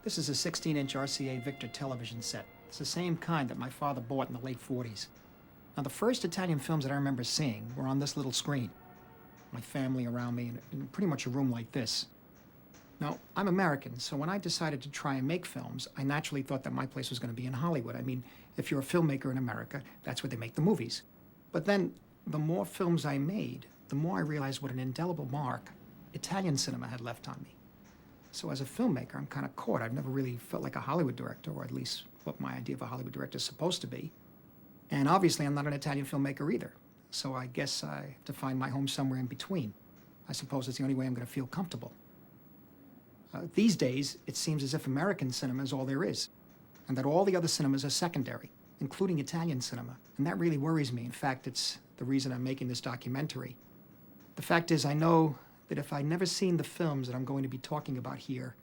This is a 16-inch RCA Victor television set. It's the same kind that my father bought in the late 40s. Now, the first Italian films that I remember seeing were on this little screen. My family around me in pretty much a room like this. Now, I'm American, so when I decided to try and make films, I naturally thought that my place was going to be in Hollywood. I mean, if you're a filmmaker in America, that's where they make the movies. But then, the more films I made, the more I realized what an indelible mark Italian cinema had left on me. So as a filmmaker, I'm kind of caught. I've never really felt like a Hollywood director, or at least what my idea of a Hollywood director is supposed to be. And obviously, I'm not an Italian filmmaker either. So I guess I have to find my home somewhere in between. I suppose it's the only way I'm going to feel comfortable. These days, it seems as if American cinema is all there is, and that all the other cinemas are secondary, including Italian cinema. And that really worries me. In fact, it's the reason I'm making this documentary. The fact is, I know that if I'd never seen the films that I'm going to be talking about here,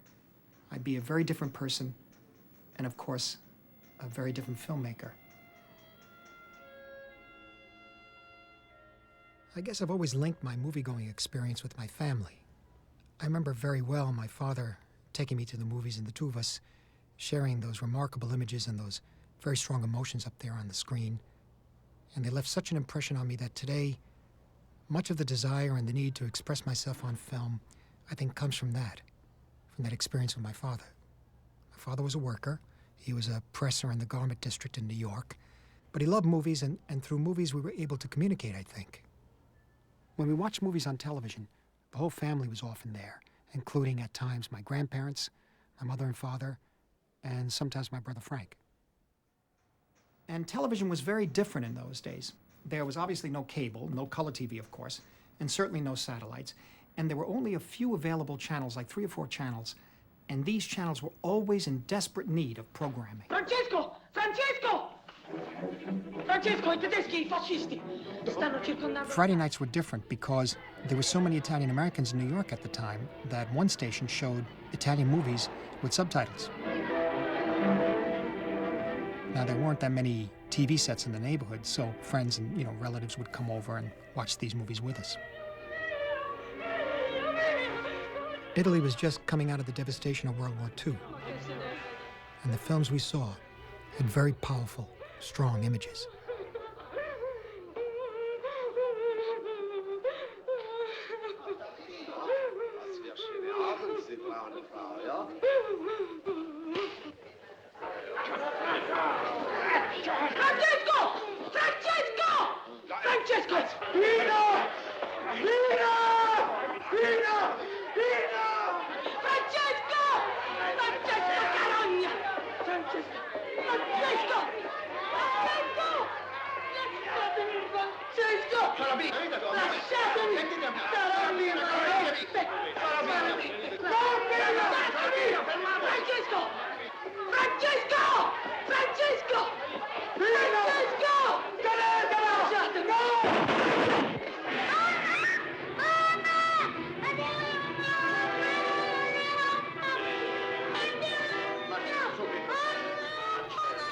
I'd be a very different person, and of course, a very different filmmaker. I guess I've always linked my movie-going experience with my family. I remember very well my father taking me to the movies and the two of us sharing those remarkable images and those very strong emotions up there on the screen. And they left such an impression on me that today, much of the desire and the need to express myself on film, I think, comes from that experience with my father. My father was a worker. He was a presser in the garment district in New York. But he loved movies, and through movies we were able to communicate, I think. When we watched movies on television, the whole family was often there, including at times my grandparents, my mother and father, and sometimes my brother Frank. And television was very different in those days. There was obviously no cable, no color TV, of course, and certainly no satellites. And there were only a few available channels, like 3 or 4 channels, and these channels were always in desperate need of programming. Francesco! Francesco! Francesco, I tedeschi, I fascisti! Stanno circondando. Friday nights were different because there were so many Italian Americans in New York at the time that one station showed Italian movies with subtitles. Now, there weren't that many TV sets in the neighborhood, so friends and, relatives would come over and watch these movies with us. Italy was just coming out of the devastation of World War II, and the films we saw had very powerful, strong images.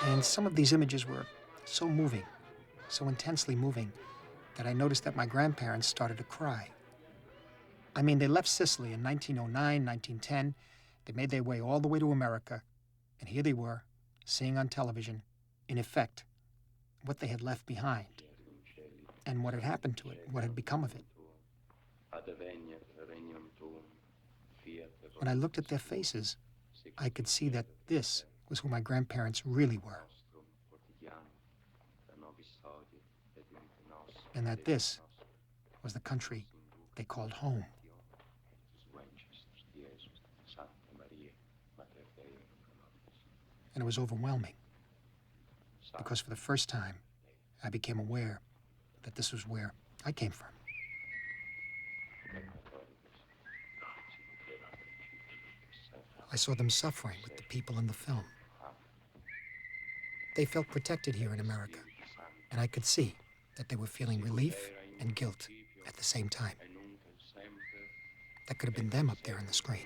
And some of these images were so moving, so intensely moving, that I noticed that my grandparents started to cry. I mean, they left Sicily in 1909, 1910. They made their way all the way to America, and here they were, seeing on television, in effect, what they had left behind, and what had happened to it, what had become of it. When I looked at their faces, I could see that this was who my grandparents really were. and that this was the country they called home. And it was overwhelming, because for the first time, I became aware that this was where I came from. I saw them suffering with the people in the film. They felt protected here in America, and I could see that they were feeling relief and guilt at the same time. That could have been them up there on the screen.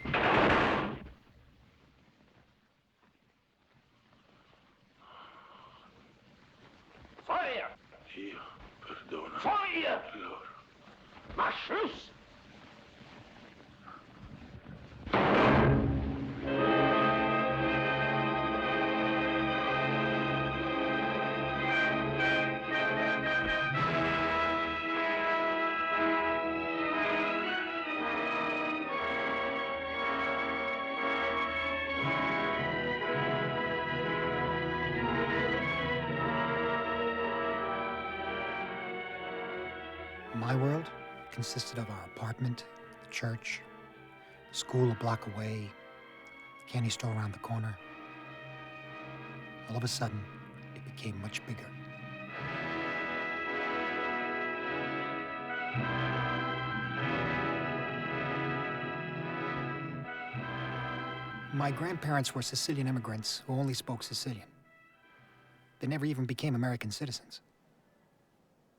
Feuer! Io perdona Feuer! loro. Mach Schluss! My world consisted of our apartment, the church, school a block away, the candy store around the corner. All of a sudden, it became much bigger. My grandparents were Sicilian immigrants who only spoke Sicilian. They never even became American citizens.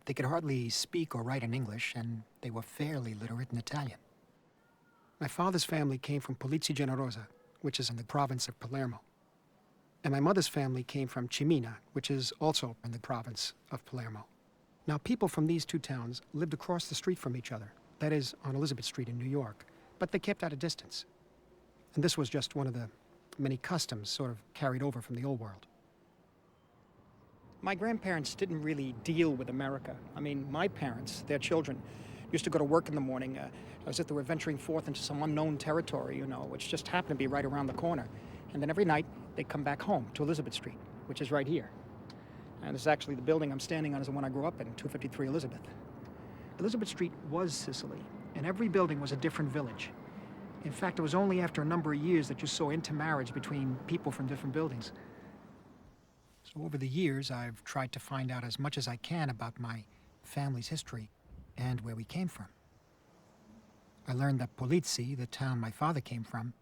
They could hardly speak or write in English, and they were fairly literate in Italian. My father's family came from Polizzi Generosa, which is in the province of Palermo. And my mother's family came from Cimina, which is also in the province of Palermo. Now, people from these two towns lived across the street from each other, that is, on Elizabeth Street in New York, but they kept at a distance. And this was just one of the many customs sort of carried over from the old world. My grandparents didn't really deal with America. I mean, my parents, their children, used to go to work in the morning as if they were venturing forth into some unknown territory, which just happened to be right around the corner. And then every night, they'd come back home to Elizabeth Street, which is right here. And this is actually the building I'm standing on is the one I grew up in, 253 Elizabeth. Elizabeth Street was Sicily, and every building was a different village. In fact, it was only after a number of years that you saw intermarriage between people from different buildings. So over the years, I've tried to find out as much as I can about my family's history and where we came from. I learned that Polizzi, the town my father came from,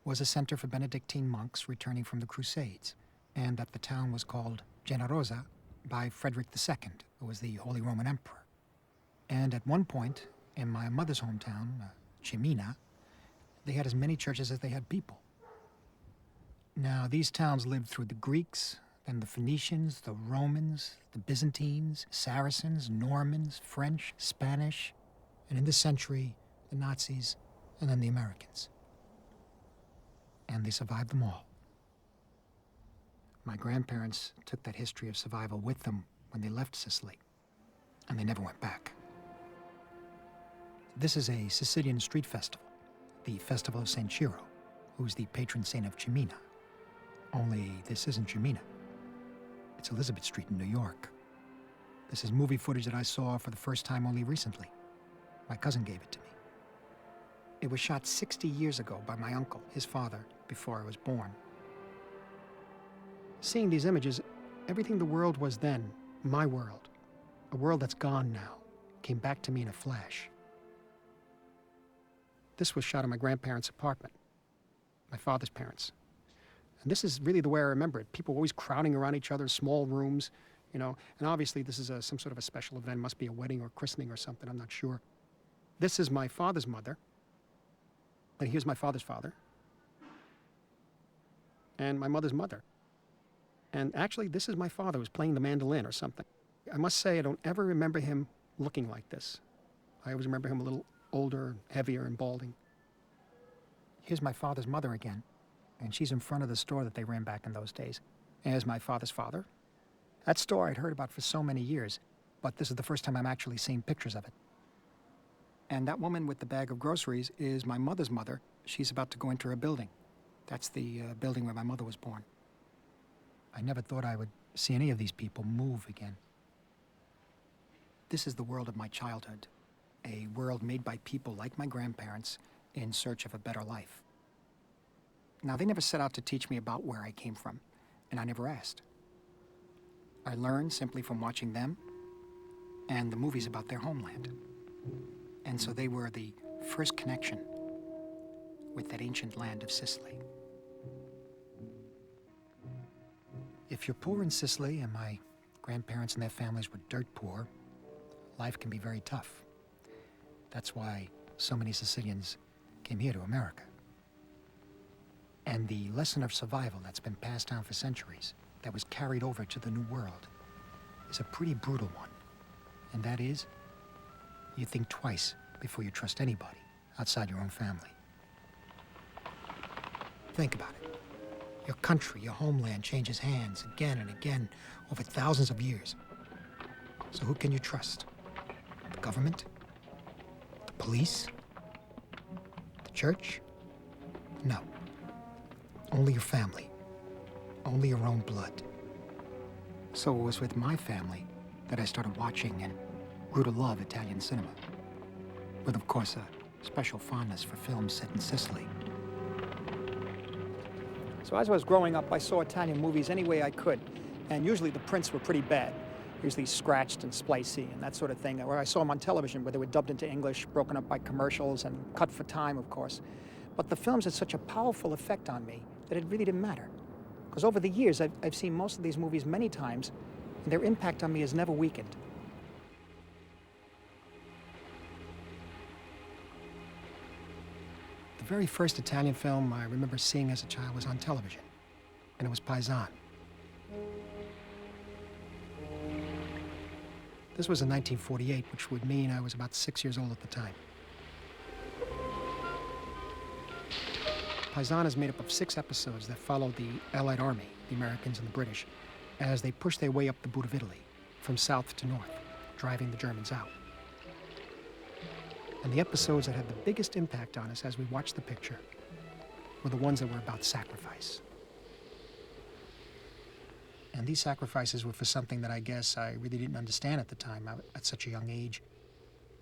was a center for Benedictine monks returning from the Crusades, and that the town was called Generosa by Frederick II, who was the Holy Roman Emperor. And at one point, in my mother's hometown, Cimina, they had as many churches as they had people. Now, these towns lived through the Greeks, then the Phoenicians, the Romans, the Byzantines, Saracens, Normans, French, Spanish, and in this century, the Nazis, and then the Americans. And they survived them all. My grandparents took that history of survival with them when they left Sicily, and they never went back. This is a Sicilian street festival, the Festival of St. Ciro, who's the patron saint of Cimina. Only this isn't Cimina. It's Elizabeth Street in New York. This is movie footage that I saw for the first time only recently. My cousin gave it to me. It was shot 60 years ago by my uncle, his father, before I was born. Seeing these images, everything the world was then, my world, a world that's gone now, came back to me in a flash. This was shot in my grandparents' apartment, my father's parents. And this is really the way I remember it. People always crowding around each other, small rooms, and obviously this is some sort of a special event, must be a wedding or christening or something, I'm not sure. This is my father's mother. And here's my father's father. And my mother's mother. And actually, this is my father who's playing the mandolin or something. I must say, I don't ever remember him looking like this. I always remember him a little older, heavier, and balding. Here's my father's mother again. And she's in front of the store that they ran back in those days. And here's my father's father. That store I'd heard about for so many years, but this is the first time I'm actually seeing pictures of it. And that woman with the bag of groceries is my mother's mother. She's about to go into her building. That's the building where my mother was born. I never thought I would see any of these people move again. This is the world of my childhood, a world made by people like my grandparents in search of a better life. Now, they never set out to teach me about where I came from, and I never asked. I learned simply from watching them and the movies about their homeland. And so they were the first connection with that ancient land of Sicily. If you're poor in Sicily, and my grandparents and their families were dirt poor, life can be very tough. That's why so many Sicilians came here to America. And the lesson of survival that's been passed down for centuries, that was carried over to the New World, is a pretty brutal one. And that is, you think twice before you trust anybody outside your own family. Think about it. Your country, your homeland changes hands again and again over thousands of years. So who can you trust? The government? The police? The church? No. Only your family. Only your own blood. So it was with my family that I started watching and grew to love Italian cinema. With, of course, a special fondness for films set in Sicily. So as I was growing up, I saw Italian movies any way I could. And usually the prints were pretty bad. Usually scratched and splicey and that sort of thing. Or I saw them on television where they were dubbed into English, broken up by commercials and cut for time, of course. But the films had such a powerful effect on me that it really didn't matter. Because over the years, I've seen most of these movies many times, and their impact on me has never weakened. The very first Italian film I remember seeing as a child was on television, and it was Paisan. This was in 1948, which would mean I was about 6 years old at the time. Paisan is made up of 6 episodes that follow the Allied Army, the Americans and the British, as they push their way up the boot of Italy, from south to north, driving the Germans out. And the episodes that had the biggest impact on us as we watched the picture were the ones that were about sacrifice. And these sacrifices were for something that I guess I really didn't understand at the time, at such a young age.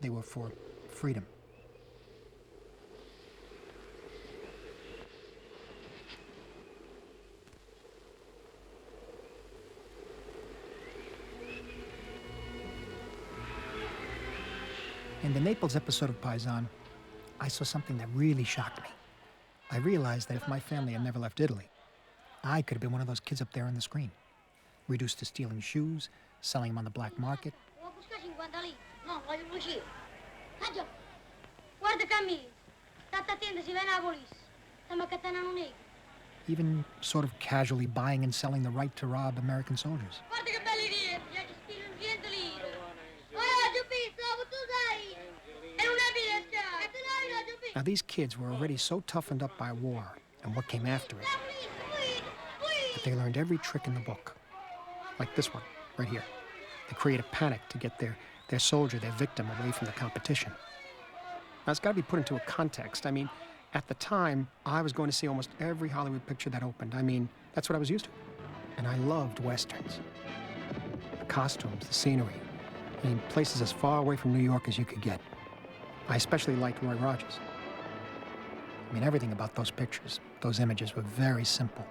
They were for freedom. In the Naples episode of Paisan, I saw something that really shocked me. I realized that if my family had never left Italy, I could have been one of those kids up there on the screen, reduced to stealing shoes, selling them on the black market. Even sort of casually buying and selling the right to rob American soldiers. Now, these kids were already so toughened up by war and what came after it that they learned every trick in the book. Like this one, right here. They create a panic to get their soldier, their victim, away from the competition. Now, it's got to be put into a context. I mean, at the time, I was going to see almost every Hollywood picture that opened. I mean, that's what I was used to. And I loved Westerns. The costumes, the scenery. I mean, places as far away from New York as you could get. I especially liked Roy Rogers. I mean, everything about those pictures, those images were very simple.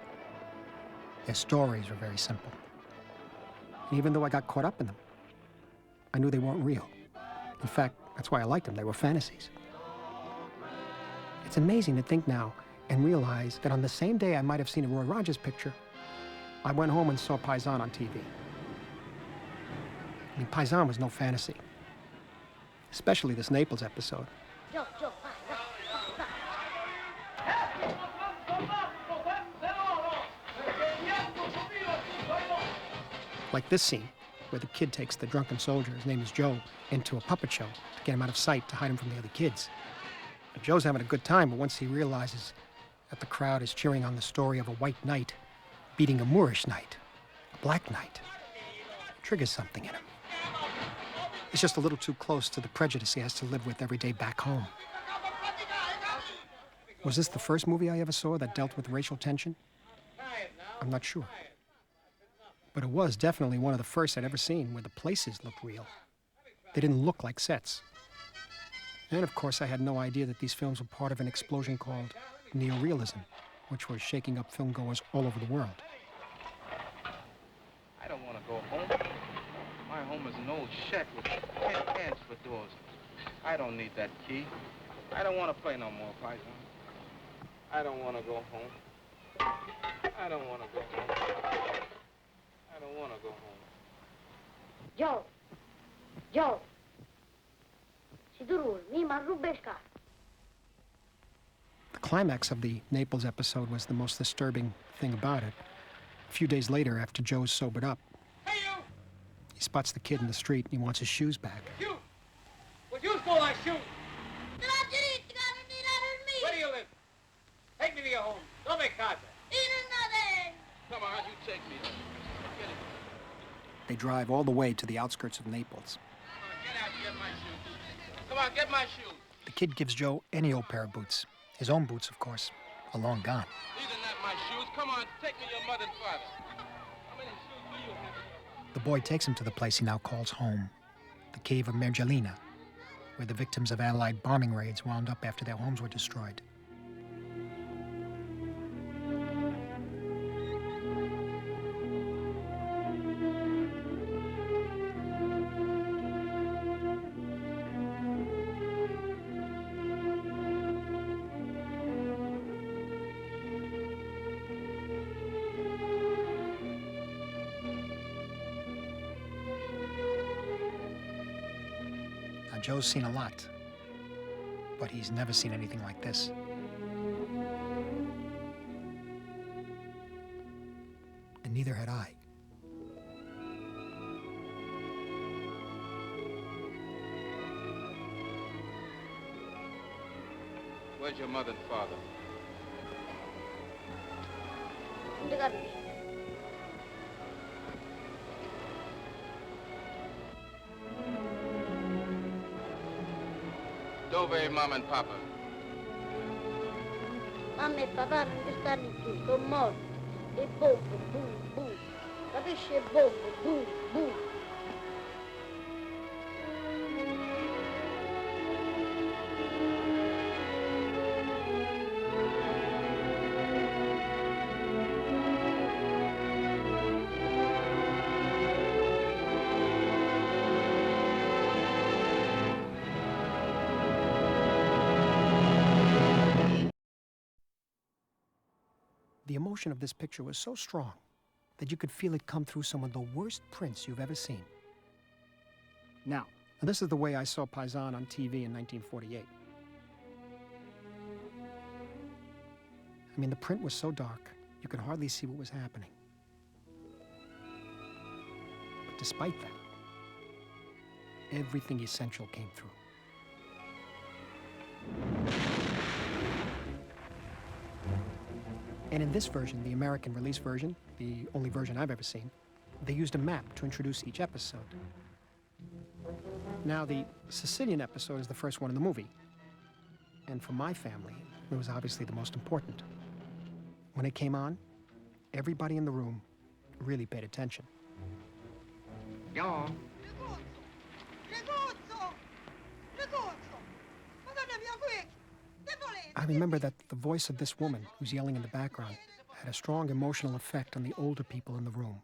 Their stories were very simple. And even though I got caught up in them, I knew they weren't real. In fact, that's why I liked them. They were fantasies. It's amazing to think now and realize that on the same day I might have seen a Roy Rogers picture, I went home and saw Paisan on TV. I mean, Paisan was no fantasy. Especially this Naples episode. Like this scene, where the kid takes the drunken soldier, his name is Joe, into a puppet show to get him out of sight, to hide him from the other kids. But Joe's having a good time, but once he realizes that the crowd is cheering on the story of a white knight beating a Moorish knight, a black knight, it triggers something in him. It's just a little too close to the prejudice he has to live with every day back home. Was this the first movie I ever saw that dealt with racial tension? I'm not sure. But it was definitely one of the first I'd ever seen where the places looked real. They didn't look like sets. And of course, I had no idea that these films were part of an explosion called neorealism, which was shaking up filmgoers all over the world. I don't want to go home. My home is an old shack with 10 cans for doors. I don't need that key. I don't want to play no more, Paisan. I don't want to go home. I don't want to go home. I don't want to go home. Joe. Sidurul, Mima Rubeshka. The climax of the Naples episode was the most disturbing thing about it. A few days later, after Joe's sobered up, Hey, you! he spots the kid in the street and he wants his shoes back. You! What you call that shoe? Where do you live? Take me to your home. Don't make casa. Come on, you take me. Get it. They drive all the way to the outskirts of Naples. Come on, get out and get my shoes. Come on, get my shoes. The kid gives Joe any old pair of boots. His own boots, of course, are long gone. These are not my shoes. Come on, take me to your mother and father. How many shoes do you have? The boy takes him to the place he now calls home, the cave of Mergellina, where the victims of Allied bombing raids wound up after their homes were destroyed. Now, Joe's seen a lot, but he's never seen anything like this. And neither had I. Where's your mother and father? Dove mom and papa? Mamma e papà non stanno più, sono morti. E bombe, boom, boom. Capisci? E bombe, boom, boom. The emotion of this picture was so strong that you could feel it come through some of the worst prints you've ever seen. Now, this is the way I saw Paisan on TV in 1948. I mean, the print was so dark, you could hardly see what was happening. But despite that, everything essential came through. And in this version, the American release version, the only version I've ever seen, they used a map to introduce each episode. Now, the Sicilian episode is the first one in the movie. And for my family, it was obviously the most important. When it came on, everybody in the room really paid attention. John. I remember that the voice of this woman who's yelling in the background had a strong emotional effect on the older people in the room.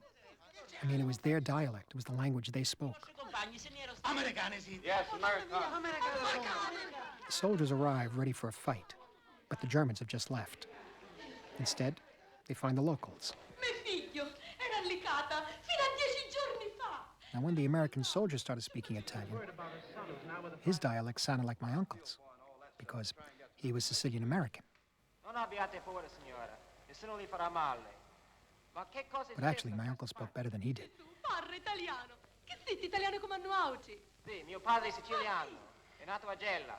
I mean, it was their dialect. It was the language they spoke. Yes, America. The soldiers arrive ready for a fight, but the Germans have just left. Instead, they find the locals. Now, when the American soldiers started speaking Italian, his dialect sounded like my uncle's, because he was Sicilian American. But actually, my uncle spoke better than he did. Parla italiano. Che zitti italiano come hanno oggi? Sì, mio padre è siciliano, è nato a Gela.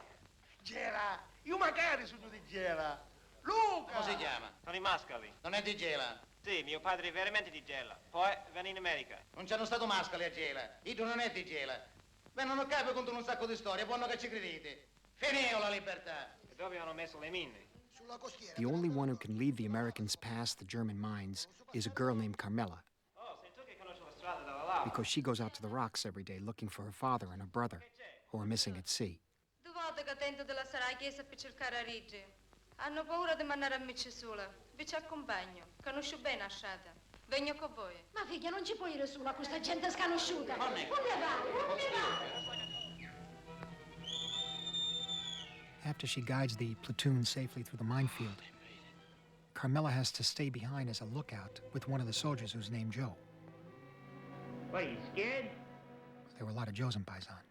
Gela? Io magari sono di Gela. Luca! Come si chiama? Tony Mascali. Non è di Gela? Sì, mio padre è veramente di Gela. Poi venne in America. Non c'hanno stato Mascali a Gela. Ito non è di Gela. Beh, non ho capito contro un sacco di storie, buono che ci credete. Fineo la libertà. E dove hanno messo le mine? The only one who can lead the Americans past the German mines is a girl named Carmela. Oh, sei tu che conosci la strada dalla because she goes out to the rocks every day looking for her father and her brother, who are missing at sea. 2 volte che tento di lasciare la chiesa per cercare a Rigi. Hanno paura di mandare a me sola. Vi ci accompagno. Conosco bene la strada. Vengo con voi. Ma figlia, non ci puoi ir sola, questa gente sconosciuta. Non ne va. After she guides the platoon safely through the minefield, Carmela has to stay behind as a lookout with one of the soldiers who's named Joe. What, are you scared? There were a lot of Joes in Paisan.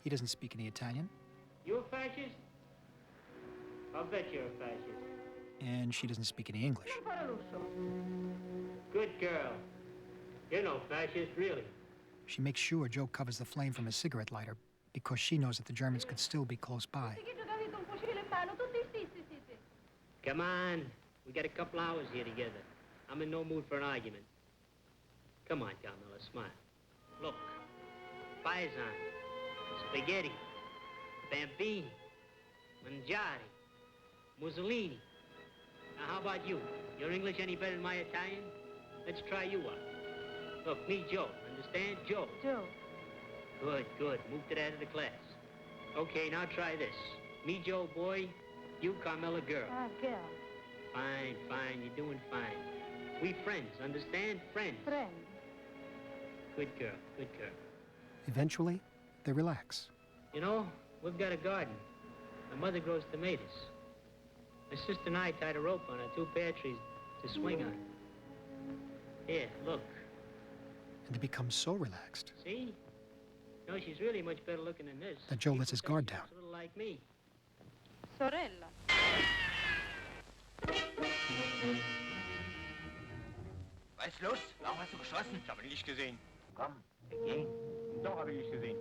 He doesn't speak any Italian, You a fascist? I'll bet you're a fascist. and she doesn't speak any English. Good girl. You're no fascist, really. She makes sure Joe covers the flame from his cigarette lighter because she knows that the Germans could still be close by. Come on. We got a couple hours here together. I'm in no mood for an argument. Come on, Carmela, smile. Look. Paisan. Spaghetti. Bambini. Mangiare. Mussolini. Now, how about you? Your English any better than my Italian? Let's try you out. Look, me, Joe. Understand? Joe. Joe. Good, good. Move to that of the class. Okay, now try this. Me, Joe, boy. You, Carmela, girl. Girl. Fine, fine. You're doing fine. We friends, understand? Friends. Friend. Good girl, good girl. Eventually, they relax. You know, we've got a garden. My mother grows tomatoes. My sister and I tied a rope on her 2 pear trees to swing on. Here, look. And they become so relaxed See? No, she's really much better looking than this. that Joe lets his guard down. She's a little like me. Sorella. Was ist los? Warum hast du geschossen? Ich habe ihn nicht gesehen. Komm, wir gehen. Doch, habe ich nicht gesehen.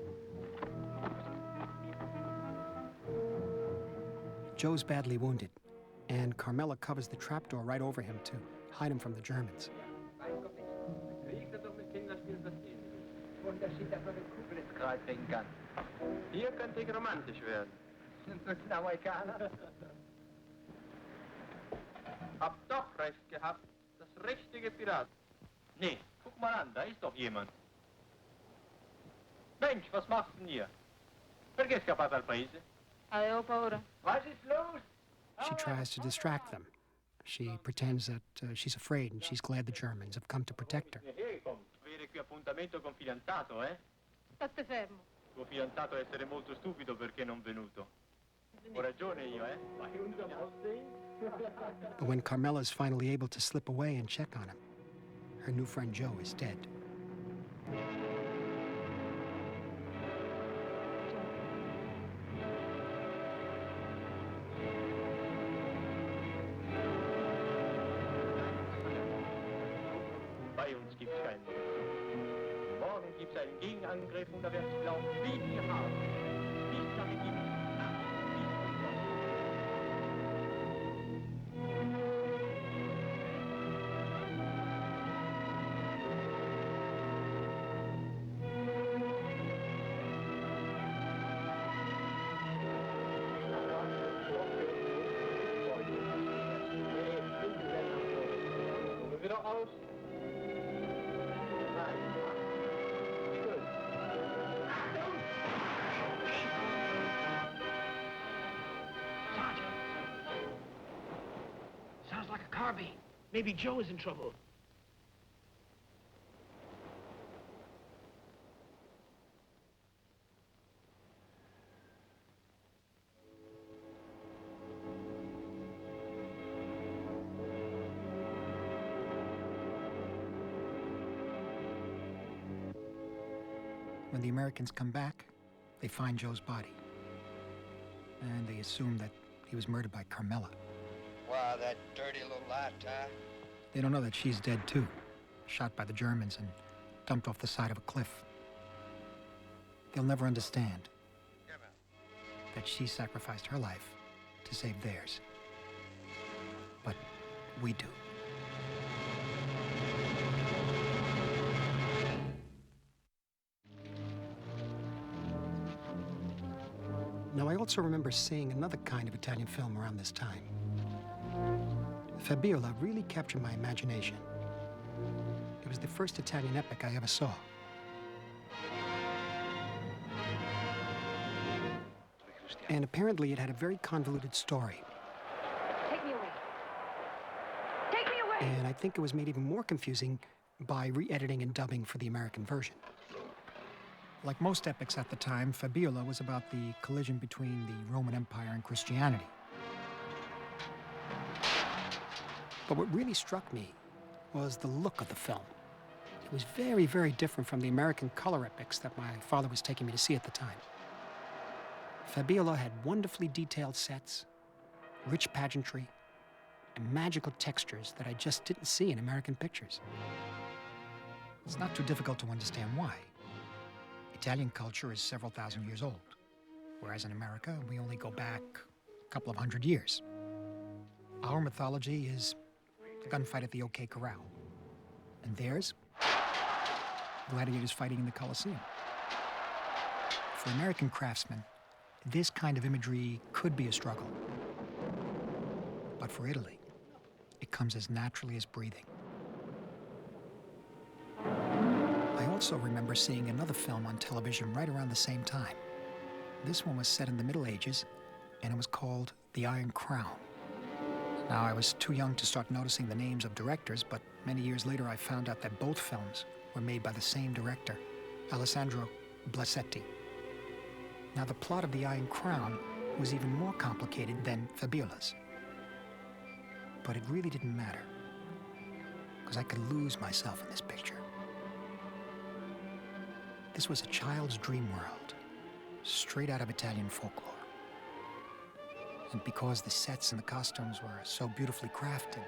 Joe's badly wounded, and Carmela covers the trapdoor right over him to hide him from the Germans. Hier könnte ich romantisch werden. Hab doch recht gehabt. Das richtige Pirat. Nee, guck mal an, da ist doch jemand. Mensch, was machst du denn hier? Perché scappato al paese? Avevo paura. Was ist los? She tries to distract them. She pretends that she's afraid and she's glad the Germans have come to protect her. Avere qui appuntamento con fidanzato, eh? State fermo. Tuo fidanzato deve essere molto stupido perché non venuto. Ho ragione io, eh? But when Carmela is finally able to slip away and check on him, her new friend Joe is dead. Bei uns gibt's keinen. Morgen gibt's einen Gegenangriff und da wird's glauben, wie die haben. Nicht lange gibt's. Wieder aus. Sounds like a carbine. Maybe Joe is in trouble. When the Americans come back, they find Joe's body. And they assume that he was murdered by Carmela. Wow, that dirty little lot, huh? They don't know that she's dead too, shot by the Germans and dumped off the side of a cliff. They'll never understand that she sacrificed her life to save theirs. But we do. Now, I also remember seeing another kind of Italian film around this time. Fabiola really captured my imagination. It was was the first Italian epic I ever saw. And apparently it had a very convoluted story. Take me away. Take me away! And I think it was made even more confusing by re-editing and dubbing for the American version. Like most epics at the time, Fabiola was about the collision between the Roman Empire and Christianity. But what really struck me was the look of the film. It was very, very different from the American color epics that my father was taking me to see at the time. Fabiola had wonderfully detailed sets, rich pageantry, and magical textures that I just didn't see in American pictures. It's not too difficult to understand why. Italian culture is several thousand years old, whereas in America, we only go back a couple of hundred years. Our mythology is the gunfight at the OK Corral, and theirs, gladiators fighting in the Colosseum. For American craftsmen, this kind of imagery could be a struggle. But for Italy, it comes as naturally as breathing. I also remember seeing another film on television right around the same time. This one was set in the Middle Ages, and it was called The Iron Crown. Now, I was too young to start noticing the names of directors, but many years later I found out that both films were made by the same director, Alessandro Blasetti. Now, the plot of The Iron Crown was even more complicated than Fabiola's. But it really didn't matter, because I could lose myself in this picture. This was a child's dream world, straight out of Italian folklore. And because the sets and the costumes were so beautifully crafted,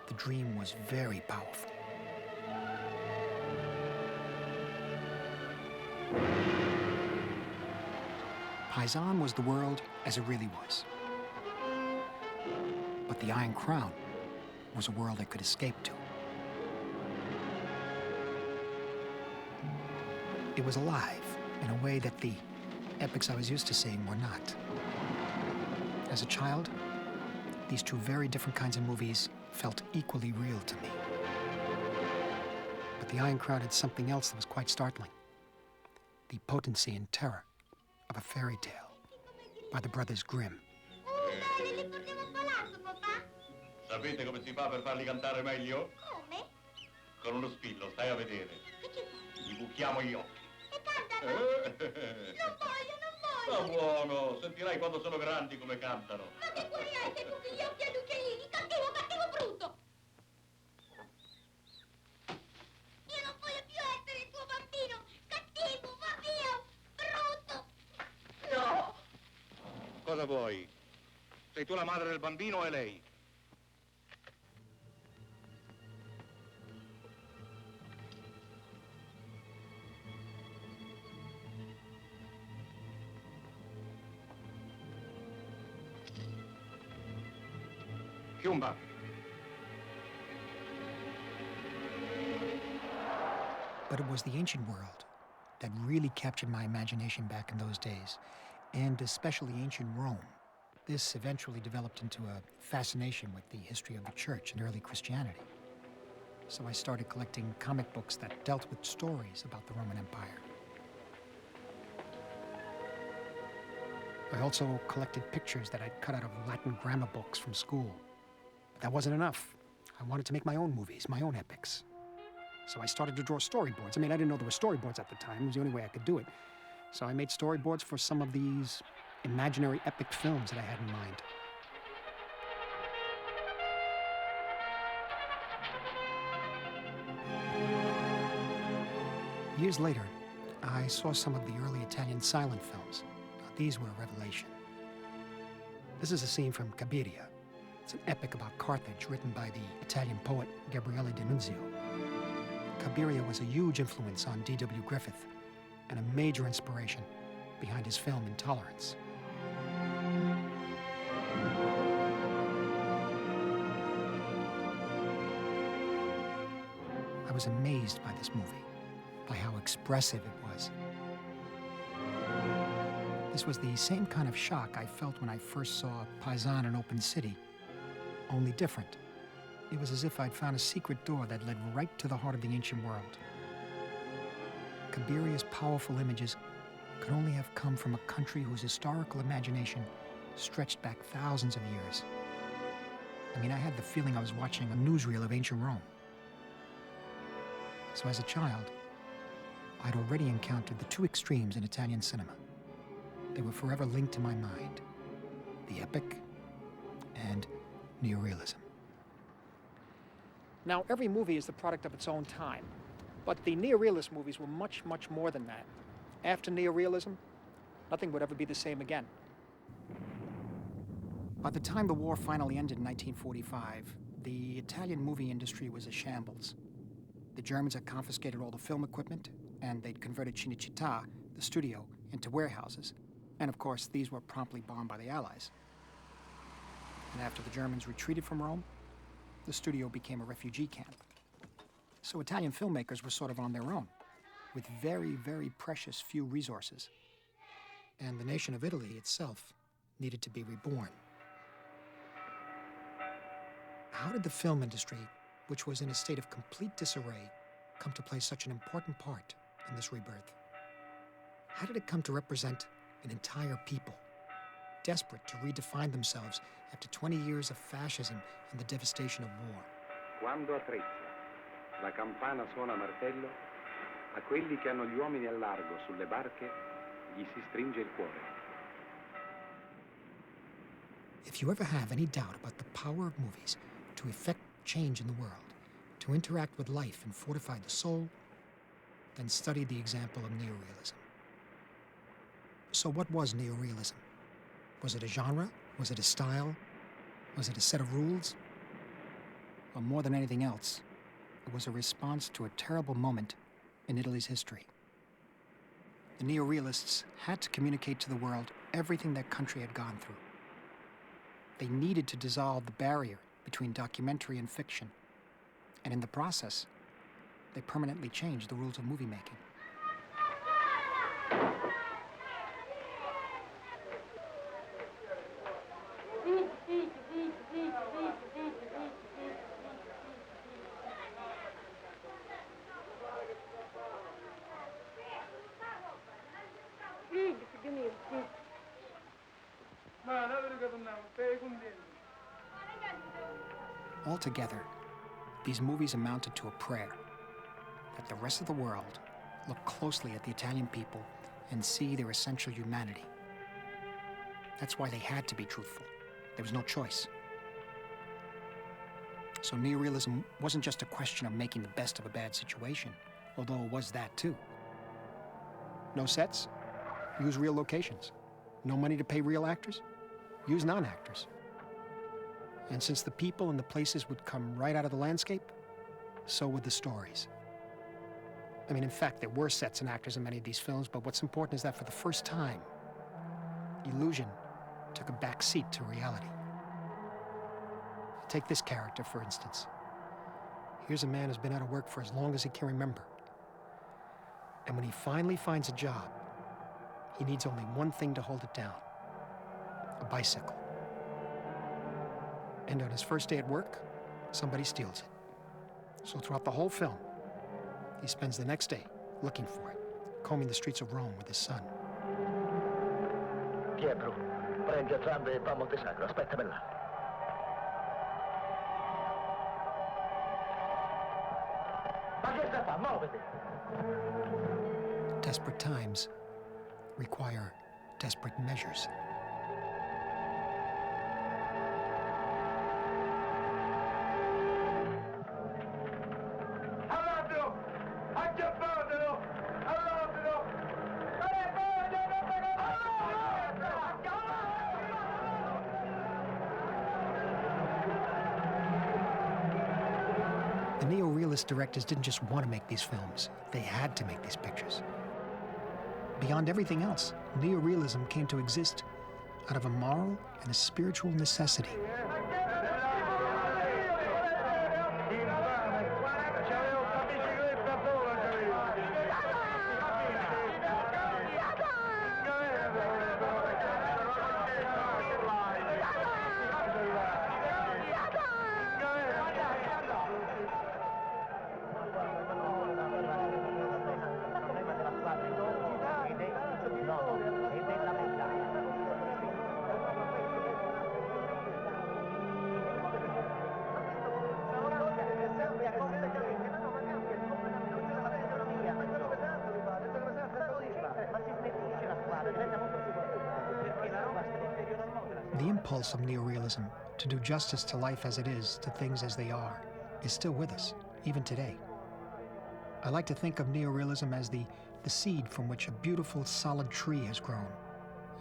the dream was very powerful. Paisan was the world as it really was. But the Iron Crown was a world I could escape to. It was alive in a way that the epics I was used to seeing were not. As a child, these two very different kinds of movies felt equally real to me. But the Iron Crown had something else that was quite startling. The potency and terror of a fairy tale by the Brothers Grimm. Sapete come si fa per farli cantare meglio? Come? Con uno spillo, stai a vedere. Che ci fa? Gli buchiamo gli occhi. E cantano? Non voglio, non Sta voglio! buono, sentirai quando sono grandi come cantano. Ma che cuore hai se buchi gli occhi agli uccellini? Cattivo, cattivo brutto! Io non voglio più essere il tuo bambino! Cattivo, va via! Brutto! No! Cosa vuoi? Sei tu la madre del bambino o è lei? Chiumba. But it was the ancient world that really captured my imagination back in those days, and especially ancient Rome. This eventually developed into a fascination with the history of the church and early Christianity. So I started collecting comic books that dealt with stories about the Roman Empire. I also collected pictures that I'd cut out of Latin grammar books from school. But that wasn't enough. I wanted to make my own movies, my own epics. So I started to draw storyboards. I mean, I didn't know there were storyboards at the time. It was the only way I could do it. So I made storyboards for some of these imaginary epic films that I had in mind. Years later, I saw some of the early Italian silent films. Now, these were a revelation. This is a scene from Cabiria. It's an epic about Carthage written by the Italian poet Gabriele D'Annunzio. Cabiria was a huge influence on D.W. Griffith and a major inspiration behind his film Intolerance. I was amazed by this movie, by how expressive it was. This was the same kind of shock I felt when I first saw Paisan in Open City, only different. It was as if I'd found a secret door that led right to the heart of the ancient world. Kabiria's powerful images could only have come from a country whose historical imagination stretched back thousands of years. I mean, I had the feeling I was watching a newsreel of ancient Rome. So as a child, I'd already encountered the two extremes in Italian cinema. They were forever linked to my mind: the epic and neorealism. Now, every movie is the product of its own time, but the neorealist movies were much, much more than that. After neorealism, nothing would ever be the same again. By the time the war finally ended in 1945, the Italian movie industry was a shambles. The Germans had confiscated all the film equipment, and they'd converted Cinecittà, the studio, into warehouses. And of course, these were promptly bombed by the Allies. And after the Germans retreated from Rome, the studio became a refugee camp. So Italian filmmakers were sort of on their own, with very, very precious few resources. And the nation of Italy itself needed to be reborn. How did the film industry, which was in a state of complete disarray, come to play such an important part in this rebirth? How did it come to represent an entire people, desperate to redefine themselves after 20 years of fascism and the devastation of war? Quando attrezza, la campana suona martello, a quelli che hanno gli uomini al largo sulle barche, gli si stringe il cuore. If you ever have any doubt about the power of movies to effect change in the world, to interact with life and fortify the soul, then study the example of neorealism. So what was neorealism? Was it a genre? Was it a style? Was it a set of rules? Well, more than anything else, it was a response to a terrible moment in Italy's history. The neorealists had to communicate to the world everything their country had gone through. They needed to dissolve the barrier between documentary and fiction. And in the process, they permanently changed the rules of movie making. Altogether, these movies amounted to a prayer that the rest of the world look closely at the Italian people and see their essential humanity. That's why they had to be truthful. There was no choice. So neorealism wasn't just a question of making the best of a bad situation, although it was that too. No sets? Use real locations. No money to pay real actors? Use non-actors. And since the people and the places would come right out of the landscape, so would the stories. I mean, in fact, there were sets and actors in many of these films, but what's important is that for the first time, illusion took a back seat to reality. Take this character, for instance. Here's a man who's been out of work for as long as he can remember. And when he finally finds a job, he needs only one thing to hold it down: a bicycle. And on his first day at work, somebody steals it. So throughout the whole film, he spends the next day looking for it, combing the streets of Rome with his son. Pietro, prendi a zampe e va a Montesacro, aspettami là. Ma che sta a fare? Muoviti! Desperate times require desperate measures. The neo-realist directors didn't just want to make these films, they had to make these pictures. Beyond everything else, neo-realism came to exist out of a moral and a spiritual necessity. The impulse of neorealism to do justice to life as it is, to things as they are, is still with us, even today. I like to think of neorealism as the seed from which a beautiful, solid tree has grown.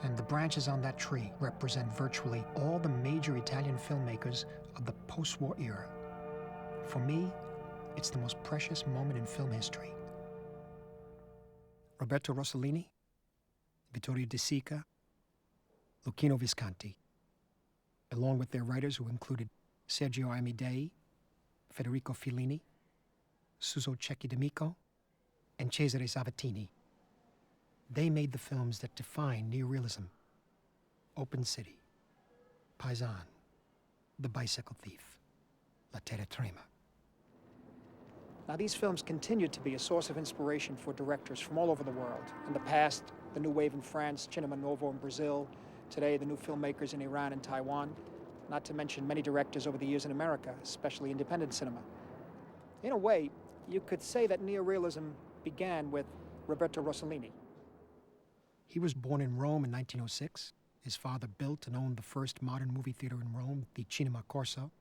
And the branches on that tree represent virtually all the major Italian filmmakers of the post-war era. For me, it's the most precious moment in film history. Roberto Rossellini, Vittorio De Sica, Luchino Visconti, along with their writers who included Sergio Amidei, Federico Fellini, Suso Cecchi D'Amico, and Cesare Zavattini. They made the films that define neorealism: Open City, Paisan, The Bicycle Thief, La Terra Trema. Now, these films continued to be a source of inspiration for directors from all over the world. In the past, the New Wave in France, Cinema Novo in Brazil, today the new filmmakers in Iran and Taiwan, not to mention many directors over the years in America, especially independent cinema. In a way, you could say that neorealism began with Roberto Rossellini. He was born in Rome in 1906. His father built and owned the first modern movie theater in Rome, the Cinema Corso.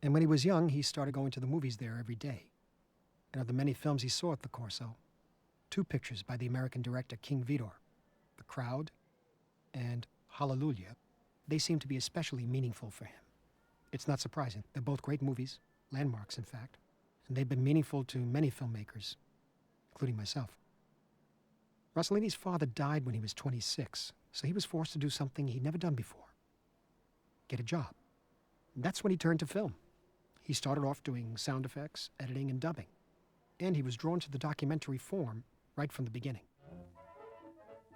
And when he was young, he started going to the movies there every day. And of the many films he saw at the Corso, 2 pictures by the American director King Vidor, The Crowd and Hallelujah, they seem to be especially meaningful for him. It's not surprising. They're both great movies, landmarks in fact, and they've been meaningful to many filmmakers, including myself. Rossellini's father died when he was 26, so he was forced to do something he'd never done before: get a job. And that's when he turned to film. He started off doing sound effects, editing, and dubbing. And he was drawn to the documentary form right from the beginning.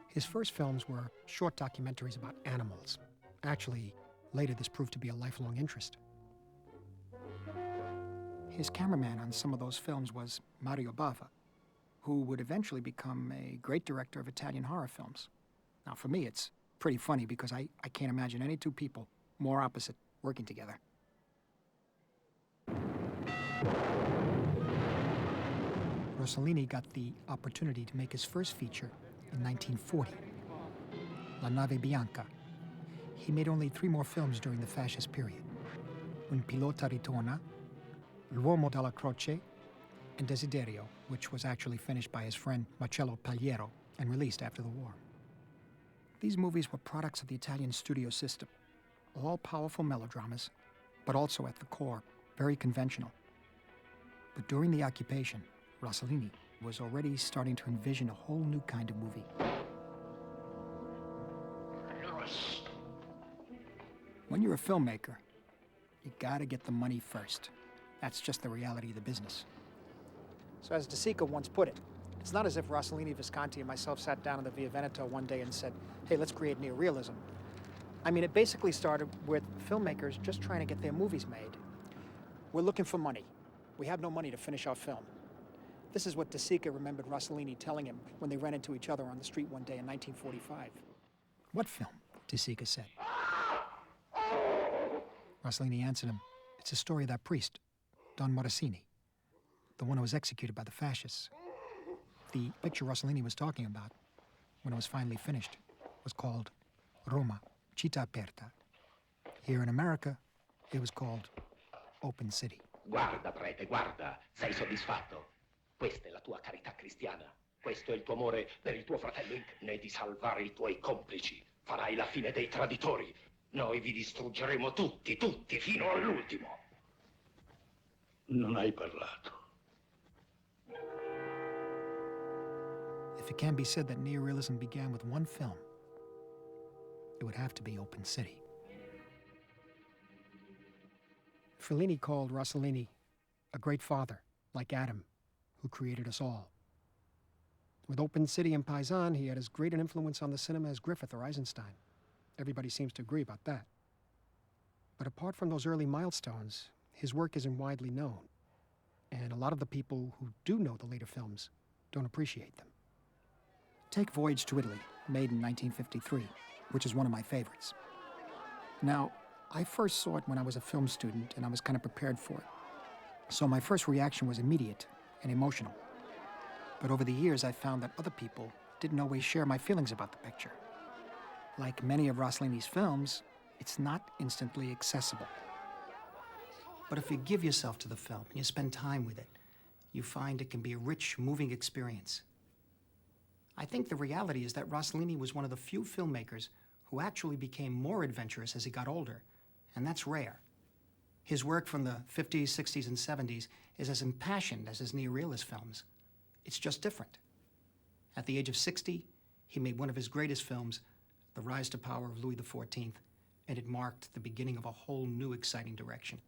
His first films were short documentaries about animals. Actually, later this proved to be a lifelong interest. His cameraman on some of those films was Mario Bava, who would eventually become a great director of Italian horror films. Now, for me, it's pretty funny because I can't imagine any 2 people more opposite working together. Rossellini got the opportunity to make his first feature in 1940, La Nave Bianca. He made only 3 more films during the fascist period: Un pilota ritorna, L'uomo dalla croce, and Desiderio, which was actually finished by his friend Marcello Pagliero and released after the war. These movies were products of the Italian studio system, all powerful melodramas, but also at the core, very conventional. But during the occupation, Rossellini was already starting to envision a whole new kind of movie. When you're a filmmaker, you gotta get the money first. That's just the reality of the business. So as De Sica once put it, it's not as if Rossellini, Visconti, and myself sat down in the Via Veneto one day and said, hey, let's create neorealism. I mean, it basically started with filmmakers just trying to get their movies made. We're looking for money. We have no money to finish our film. This is what De Sica remembered Rossellini telling him when they ran into each other on the street one day in 1945. What film? De Sica said. Rossellini answered him, it's a story of that priest, Don Morosini, the one who was executed by the fascists. The picture Rossellini was talking about, when it was finally finished, was called Roma, Città Aperta. Here in America, it was called Open City. Guarda, prete, guarda, sei soddisfatto? Questa è la tua carità cristiana. Questo è il tuo amore per il tuo fratello, né di salvare i tuoi complici. Farai la fine dei traditori. Noi vi distruggeremo tutti, tutti, fino all'ultimo. Non hai parlato. If it can be said that neorealism began with one film, it would have to be Open City. Fellini called Rossellini a great father, like Adam, who created us all. With Open City and Paisan, he had as great an influence on the cinema as Griffith or Eisenstein. Everybody seems to agree about that. But apart from those early milestones, his work isn't widely known. And a lot of the people who do know the later films don't appreciate them. Take Voyage to Italy, made in 1953, which is one of my favorites. Now, I first saw it when I was a film student, and I was kind of prepared for it. So my first reaction was immediate and emotional. But over the years, I found that other people didn't always share my feelings about the picture. Like many of Rossellini's films, it's not instantly accessible. But if you give yourself to the film and you spend time with it, you find it can be a rich, moving experience. I think the reality is that Rossellini was one of the few filmmakers who actually became more adventurous as he got older, and that's rare. His work from the 50s, 60s, and 70s is as impassioned as his neorealist films. It's just different. At the age of 60, he made one of his greatest films, The Rise to Power of Louis XIV, and it marked the beginning of a whole new exciting direction.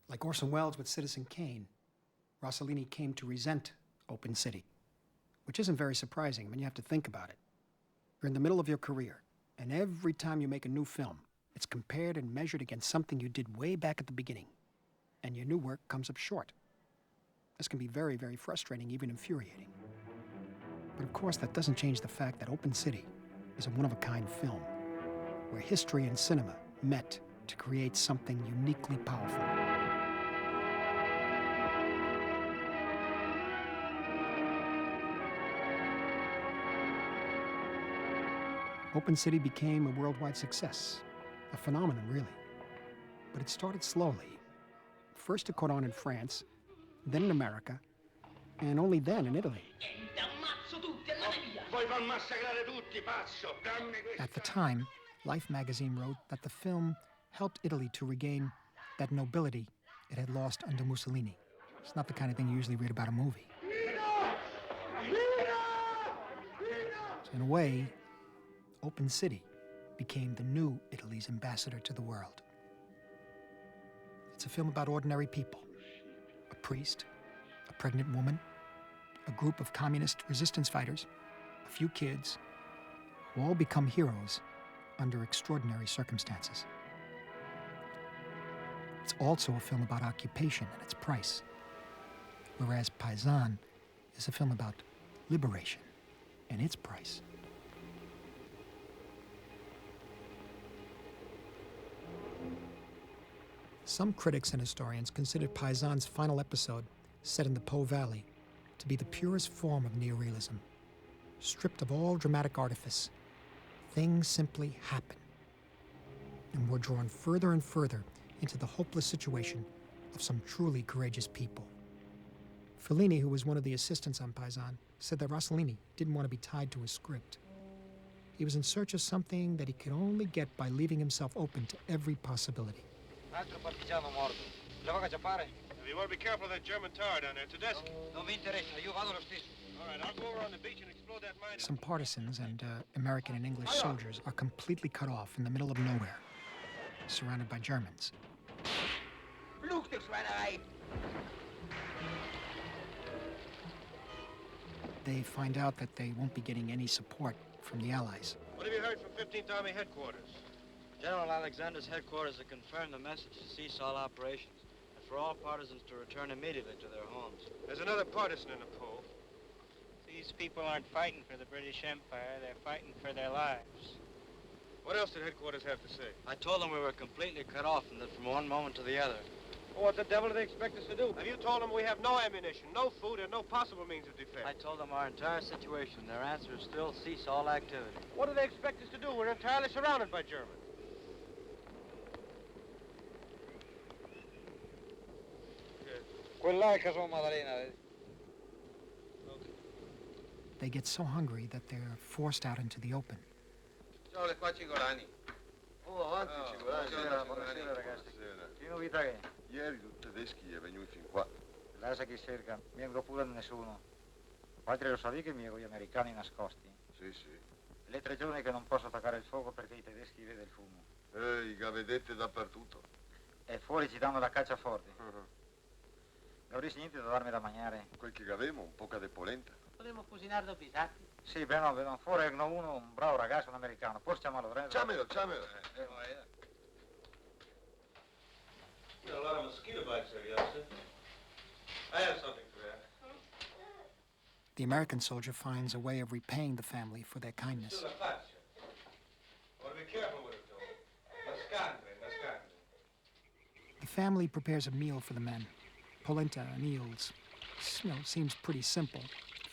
Like Orson Welles with Citizen Kane, Rossellini came to resent Open City, which isn't very surprising when you have to think about it. You're in the middle of your career, and every time you make a new film, it's compared and measured against something you did way back at the beginning, and your new work comes up short. This can be very, very frustrating, even infuriating. But of course, that doesn't change the fact that Open City is a one-of-a-kind film, where history and cinema met to create something uniquely powerful. Open City became a worldwide success, a phenomenon, really. But it started slowly. First it caught on in France, then in America, and only then in Italy. At the time, Life magazine wrote that the film helped Italy to regain that nobility it had lost under Mussolini. It's not the kind of thing you usually read about a movie. So in a way, Open City became the new Italy's ambassador to the world. It's a film about ordinary people. A priest, a pregnant woman, a group of communist resistance fighters, a few kids, who all become heroes under extraordinary circumstances. It's also a film about occupation and its price, whereas Paisan is a film about liberation and its price. Some critics and historians consider Paisan's final episode, set in the Po Valley, to be the purest form of neorealism. Stripped of all dramatic artifice, things simply happen. And we're drawn further and further into the hopeless situation of some truly courageous people. Fellini, who was one of the assistants on Paisan, said that Rossellini didn't want to be tied to a script. He was in search of something that he could only get by leaving himself open to every possibility. Altro partigiano morto. La vaga già pare? You want to be careful of that German tower down there, Tedeschi. Non mi interessa, io vado lo stesso. All right, I'll go over on the beach and explore that mine. Some partisans and American and English soldiers are completely cut off in the middle of nowhere, surrounded by Germans. They find out that they won't be getting any support from the Allies. What have you heard from 15th Army headquarters? General Alexander's headquarters have confirmed the message to cease all operations and for all partisans to return immediately to their homes. There's another partisan in the Po. These people aren't fighting for the British Empire, they're fighting for their lives. What else did headquarters have to say? I told them we were completely cut off and that from one moment to the other. Well, what the devil do they expect us to do? Have you told them we have no ammunition, no food, and no possible means of defense? I told them our entire situation. Their answer is still cease all activity. What do they expect us to do? We're entirely surrounded by Germans. They get so hungry that they're forced out into the open. Ciao, le qua Cigolani. Oh, avanti, Cigolani. Buonasera, ragazzi. Che novità che? Ieri tutti tedeschi è venuti fin qua. Lascia che cerca, vengo pure nessuno. Padre lo sapevi che mi con gli americani nascosti? Sì, sì. Le 3 giorni che non posso attaccare il fuoco perché i tedeschi vedono il fumo. I gavedette dappertutto. E fuori ci danno la caccia forte. Avresti niente da darmi da mangiare? Quel che avevamo, un poca de polenta. Potremmo cucinare dopo i sacchi? Sì, beh, no, fuori uno, un bravo ragazzo, un americano. Poi chiamalo, Ciamelo. You got a lot of mosquito bites there, youngster. I have something for that. The American soldier finds a way of repaying the family for their kindness. Still a faccia. Want to be careful with it, though. Nascandre. The family prepares a meal for the men. Polenta and eels. Seems pretty simple.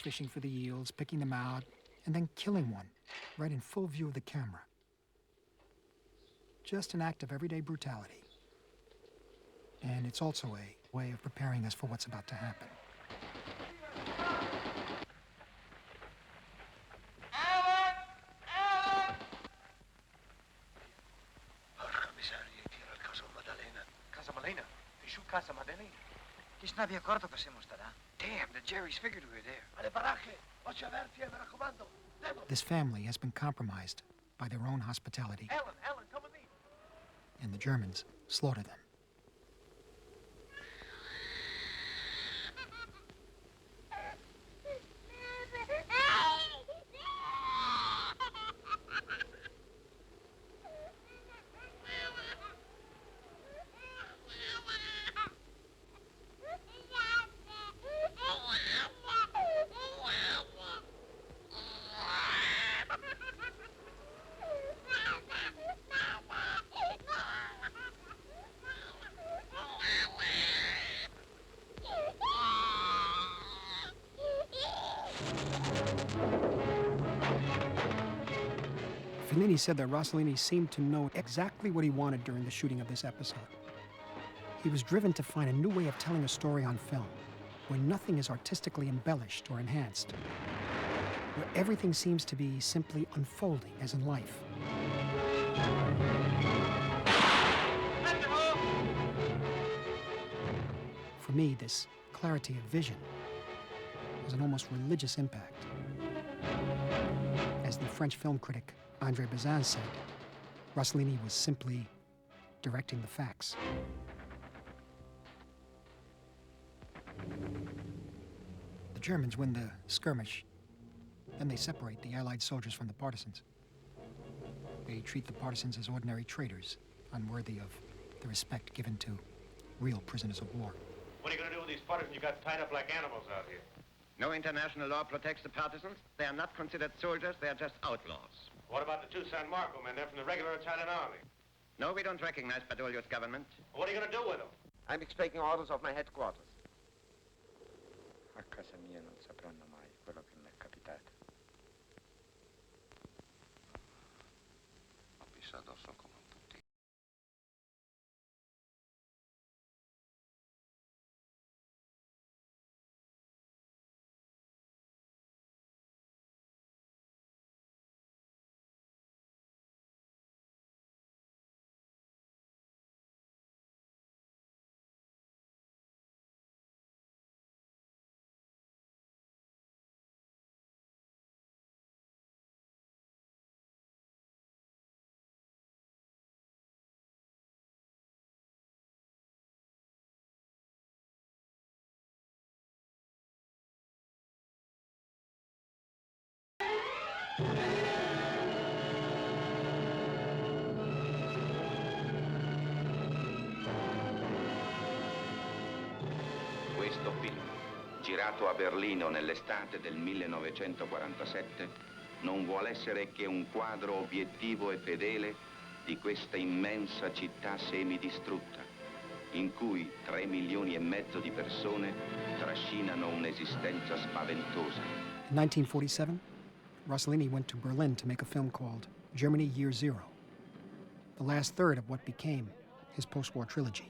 Fishing for the eels, picking them out, and then killing one. right in full view of the camera. Just an act of everyday brutality. And it's also a way of preparing us for what's about to happen. Casa Maddalena. Ti stavi accorto che siamo stati? Damn, the Jerry's figured we were there. Alle baracche, occhi aperti, mi raccomando. This family has been compromised by their own hospitality. Ellen, come with me. And the Germans slaughter them. Fellini said that Rossellini seemed to know exactly what he wanted during the shooting of this episode. He was driven to find a new way of telling a story on film, where nothing is artistically embellished or enhanced, where everything seems to be simply unfolding as in life. For me, this clarity of vision has an almost religious impact. As the French film critic André Bazin said, Rossellini was simply directing the facts. The Germans win the skirmish, then they separate the Allied soldiers from the partisans. They treat the partisans as ordinary traitors, unworthy of the respect given to real prisoners of war. What are you going to do with these partisans you got tied up like animals out here? No international law protects the partisans. They are not considered soldiers. They are just outlaws. What about the two San Marco men? They're from the regular Italian army. No, we don't recognize Badoglio's government. What are you going to do with them? I'm expecting orders of my headquarters. A casa mia non sapranno mai quello che mi è capitato. Ho pissato addosso come un puttino. Questo film, girato a Berlino nell'estate del 1947, non vuole essere che un quadro obiettivo e fedele di questa immensa città semidistrutta, in cui 3,5 milioni di persone trascinano un'esistenza spaventosa. In 1947, Rossellini went to Berlin to make a film called Germany Year Zero, the last third of what became his post-war trilogy.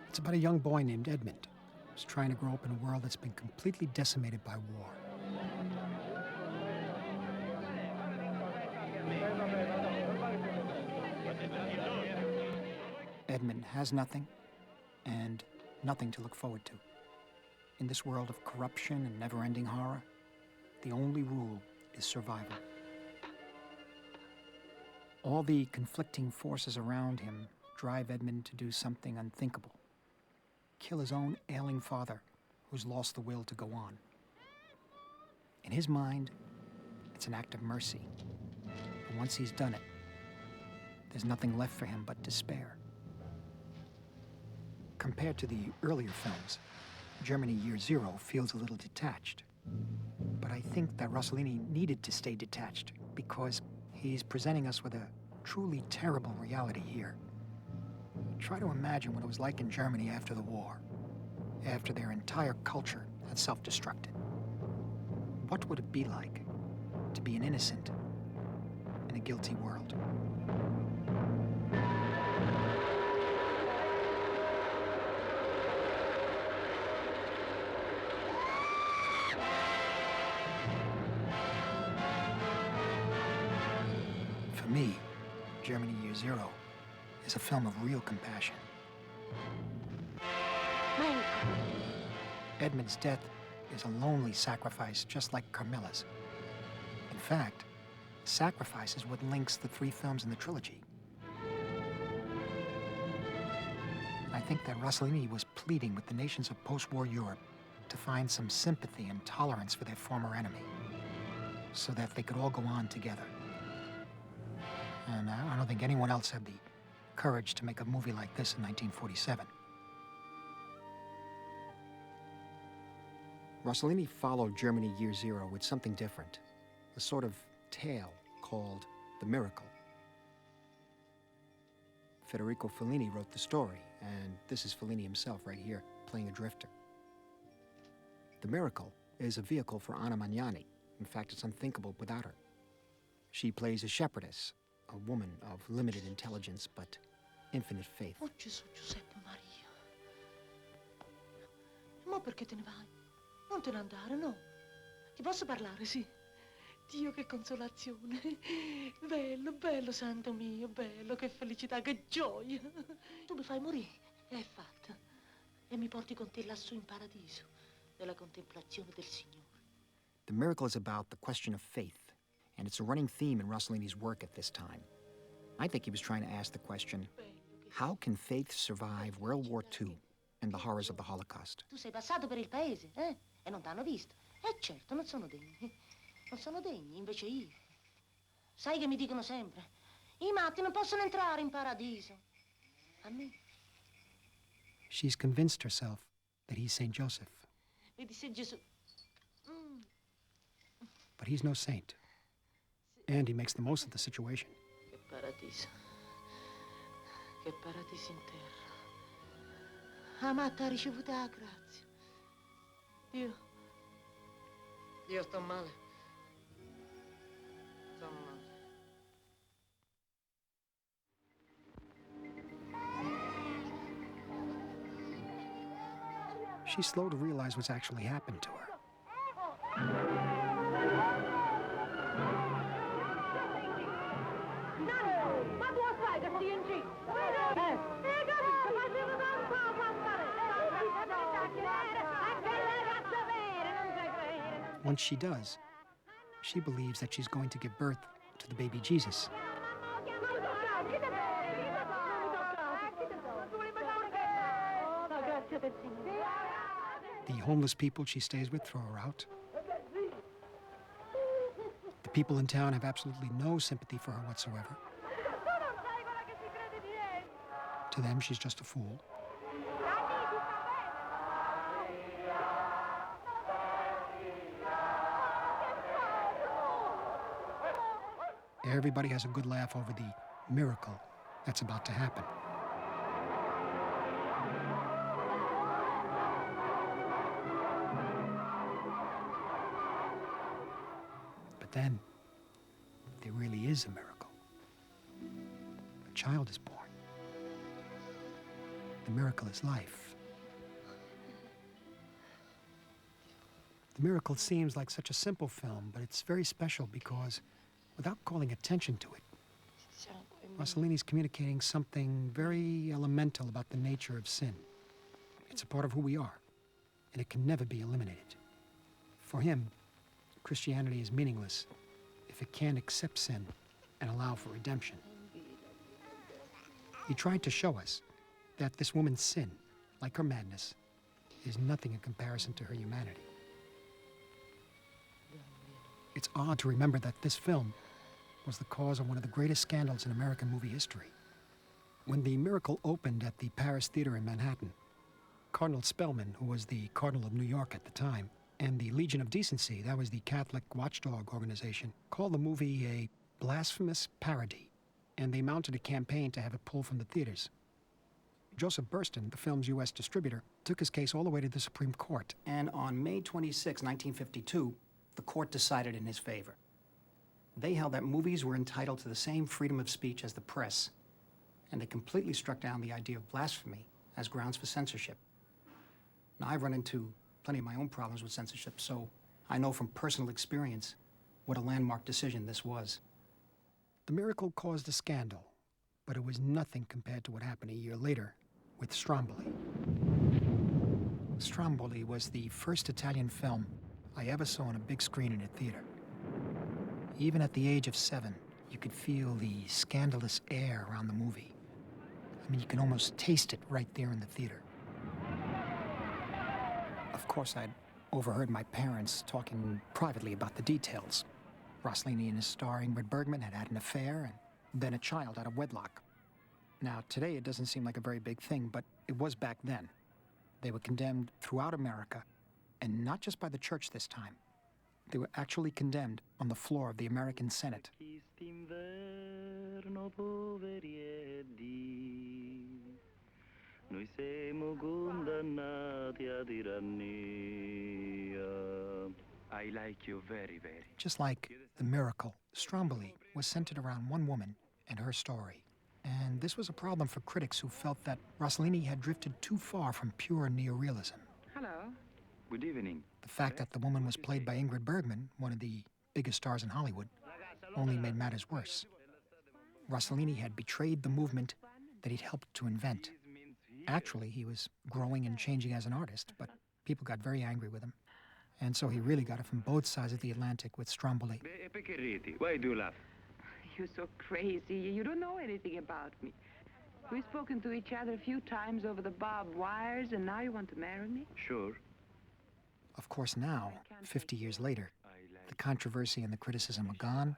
It's about a young boy named Edmund who's trying to grow up in a world that's been completely decimated by war. Edmund has nothing, and nothing to look forward to. In this world of corruption and never-ending horror, the only rule is survival. All the conflicting forces around him drive Edmund to do something unthinkable. Kill his own ailing father, who's lost the will to go on. In his mind, it's an act of mercy. But once he's done it, there's nothing left for him but despair. Compared to the earlier films, Germany Year Zero feels a little detached. But I think that Rossellini needed to stay detached because he's presenting us with a truly terrible reality here. Try to imagine what it was like in Germany after the war, after their entire culture had self-destructed. What would it be like to be an innocent, in a guilty world. For me, Germany Year Zero is a film of real compassion. Edmund's death is a lonely sacrifice, just like Carmilla's. In fact, sacrifice is what links the three films in the trilogy. I think that Rossellini was pleading with the nations of post-war Europe to find some sympathy and tolerance for their former enemy, so that they could all go on together. And I don't think anyone else had the courage to make a movie like this in 1947. Rossellini followed Germany Year Zero with something different, a sort of tale called The Miracle. Federico Fellini wrote the story, and this is Fellini himself right here, playing a drifter. The Miracle is a vehicle for Anna Magnani. In fact, it's unthinkable without her. She plays a shepherdess, a woman of limited intelligence but infinite faith. Oh Gesù, Giuseppe Maria. Ma perché te ne vai? Non te ne andare, no. Ti posso parlare, sì. Dio, che consolazione. Bello, bello, santo mio, bello, che felicità, che gioia. Tu mi fai morire, è fatta. E mi porti con te lassù in paradiso, nella contemplazione del Signore. The Miracle is about the question of faith, and it's a running theme in Rossellini's work at this time. I think he was trying to ask the question, how can faith survive World War II and the horrors of the Holocaust? Tu sei passato per il paese, eh? E non t'hanno visto. Certo, non sono degni. Non sono degni, invece io. Sai che mi dicono sempre, i matti non possono entrare in paradiso. A me. She's convinced herself that he's St. Joseph. Vedi se Gesù. But he's no saint. And he makes the most of the situation. Che paradiso. Che paradiso in terra. Amata ha ricevuto la grazia. Io sto male. Sto male. She's slow to realize what's actually happened to her. Ma tu sai che stai in giro? Once she does, she believes that she's going to give birth to the baby Jesus. The homeless people she stays with throw her out. The people in town have absolutely no sympathy for her whatsoever. To them, she's just a fool. Everybody has a good laugh over the miracle that's about to happen. But then, there really is a miracle. A child is born. The miracle is life. The Miracle seems like such a simple film, but it's very special because, without calling attention to it, Rossellini's communicating something very elemental about the nature of sin. It's a part of who we are, and it can never be eliminated. For him, Christianity is meaningless if it can't accept sin and allow for redemption. He tried to show us that this woman's sin, like her madness, is nothing in comparison to her humanity. It's odd to remember that this film was the cause of one of the greatest scandals in American movie history. When The Miracle opened at the Paris Theater in Manhattan, Cardinal Spellman, who was the Cardinal of New York at the time, and the Legion of Decency, that was the Catholic watchdog organization, called the movie a blasphemous parody, and they mounted a campaign to have it pulled from the theaters. Joseph Burstyn, the film's U.S. distributor, took his case all the way to the Supreme Court. And on May 26, 1952, the court decided in his favor. They held that movies were entitled to the same freedom of speech as the press, and they completely struck down the idea of blasphemy as grounds for censorship. Now, I've run into plenty of my own problems with censorship, so I know from personal experience what a landmark decision this was. The miracle caused a scandal, but it was nothing compared to what happened a year later with Stromboli. Stromboli was the first Italian film I ever saw on a big screen in a theater. Even at the age of 7, you could feel the scandalous air around the movie. I mean, you can almost taste it right there in the theater. Of course, I'd overheard my parents talking privately about the details. Rossellini and his star Ingrid Bergman had had an affair and then a child out of wedlock. Now, today it doesn't seem like a very big thing, but it was back then. They were condemned throughout America, and not just by the church this time. They were actually condemned on the floor of the American Senate. I like you very, very. Just like The Miracle, Stromboli was centered around one woman and her story. And this was a problem for critics who felt that Rossellini had drifted too far from pure neorealism. Hello. Good evening. The fact that the woman was played by Ingrid Bergman, one of the biggest stars in Hollywood, only made matters worse. Rossellini had betrayed the movement that he'd helped to invent. Actually, he was growing and changing as an artist, but people got very angry with him. And so he really got it from both sides of the Atlantic with Stromboli. Why do you laugh? You're so crazy. You don't know anything about me. We've spoken to each other a few times over the barbed wires, and now you want to marry me? Sure. Of course, now, 50 years later, the controversy and the criticism are gone,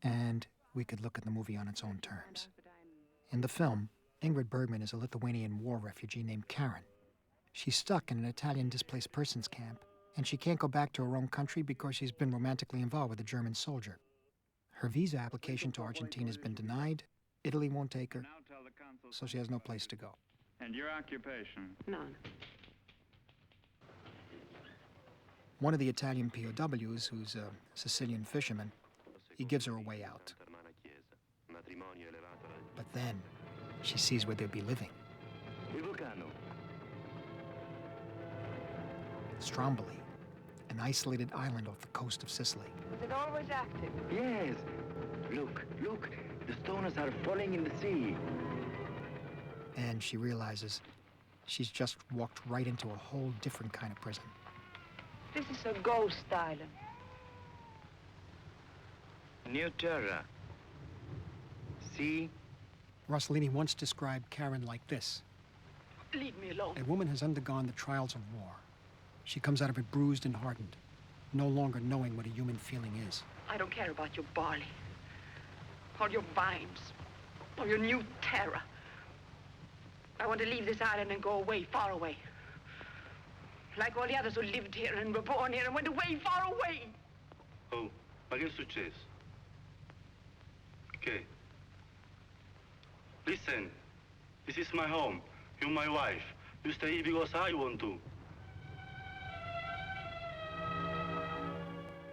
and we could look at the movie on its own terms. In the film, Ingrid Bergman is a Lithuanian war refugee named Karen. She's stuck in an Italian displaced persons camp, and she can't go back to her own country because she's been romantically involved with a German soldier. Her visa application to Argentina has been denied. Italy won't take her, so she has no place to go. And your occupation? None. One of the Italian POWs, who's a Sicilian fisherman, he gives her a way out. But then, she sees where they'll be living. Stromboli, an isolated island off the coast of Sicily. Is it always active? Yes. Look, look. The stones are falling in the sea. And she realizes she's just walked right into a whole different kind of prison. This is a ghost island. New Terra. See? Rossellini once described Karen like this. Leave me alone. A woman has undergone the trials of war. She comes out of it bruised and hardened, no longer knowing what a human feeling is. I don't care about your barley, or your vines, or your new terror. I want to leave this island and go away, far away. Like all the others who lived here and were born here and went away, far away. Oh, ma che è successo? Che? Listen, this is my home. You're my wife. You stay here because I want to.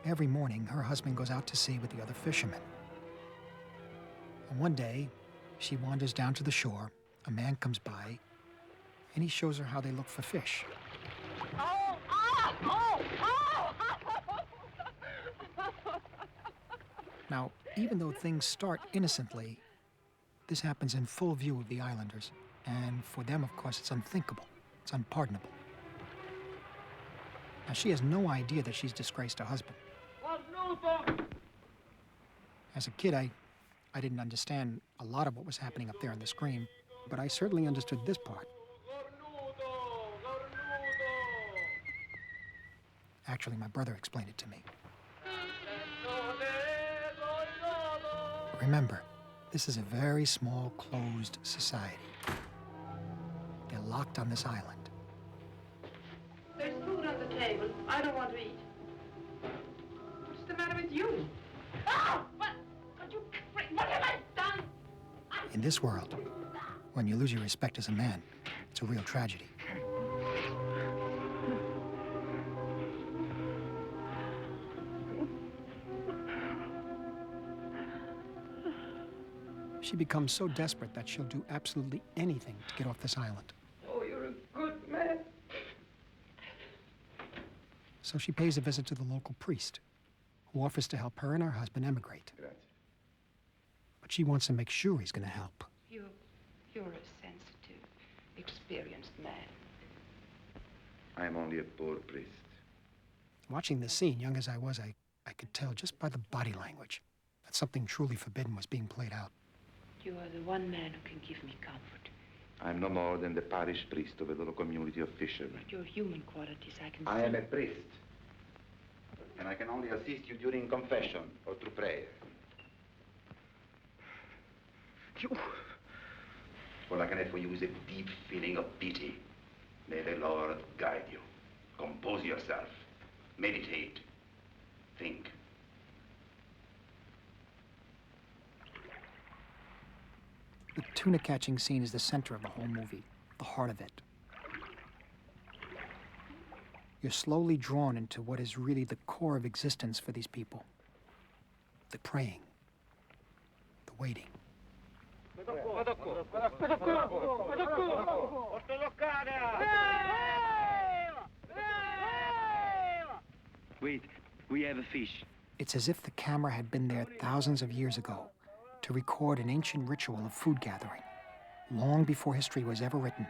Every morning, her husband goes out to sea with the other fishermen. And one day, she wanders down to the shore. A man comes by, and he shows her how they look for fish. Oh, oh, oh, oh! Now, even though things start innocently, this happens in full view of the islanders. And for them, of course, it's unthinkable. It's unpardonable. Now, she has no idea that she's disgraced her husband. As a kid, I didn't understand a lot of what was happening up there on the screen, but I certainly understood this part. Actually, my brother explained it to me. Remember, this is a very small, closed society. They're locked on this island. There's food on the table. I don't want to eat. What's the matter with you? Oh! What have I done? In this world, when you lose your respect as a man, it's a real tragedy. She becomes so desperate that she'll do absolutely anything to get off this island. Oh, you're a good man. So she pays a visit to the local priest, who offers to help her and her husband emigrate. Grazie. But she wants to make sure he's going to help. You're a sensitive, experienced man. I am only a poor priest. Watching this scene, young as I was, I could tell just by the body language that something truly forbidden was being played out. You are the one man who can give me comfort. I'm no more than the parish priest of a little community of fishermen. But your human qualities I can see. I am a priest, and I can only assist you during confession or through prayer. All I can have for you is a deep feeling of pity. May the Lord guide you. Compose yourself. Meditate. Think. The tuna catching scene is the center of the whole movie, the heart of it. You're slowly drawn into what is really the core of existence for these people. The praying, the waiting. Wait, we have a fish. It's as if the camera had been there thousands of years ago to record an ancient ritual of food gathering, long before history was ever written,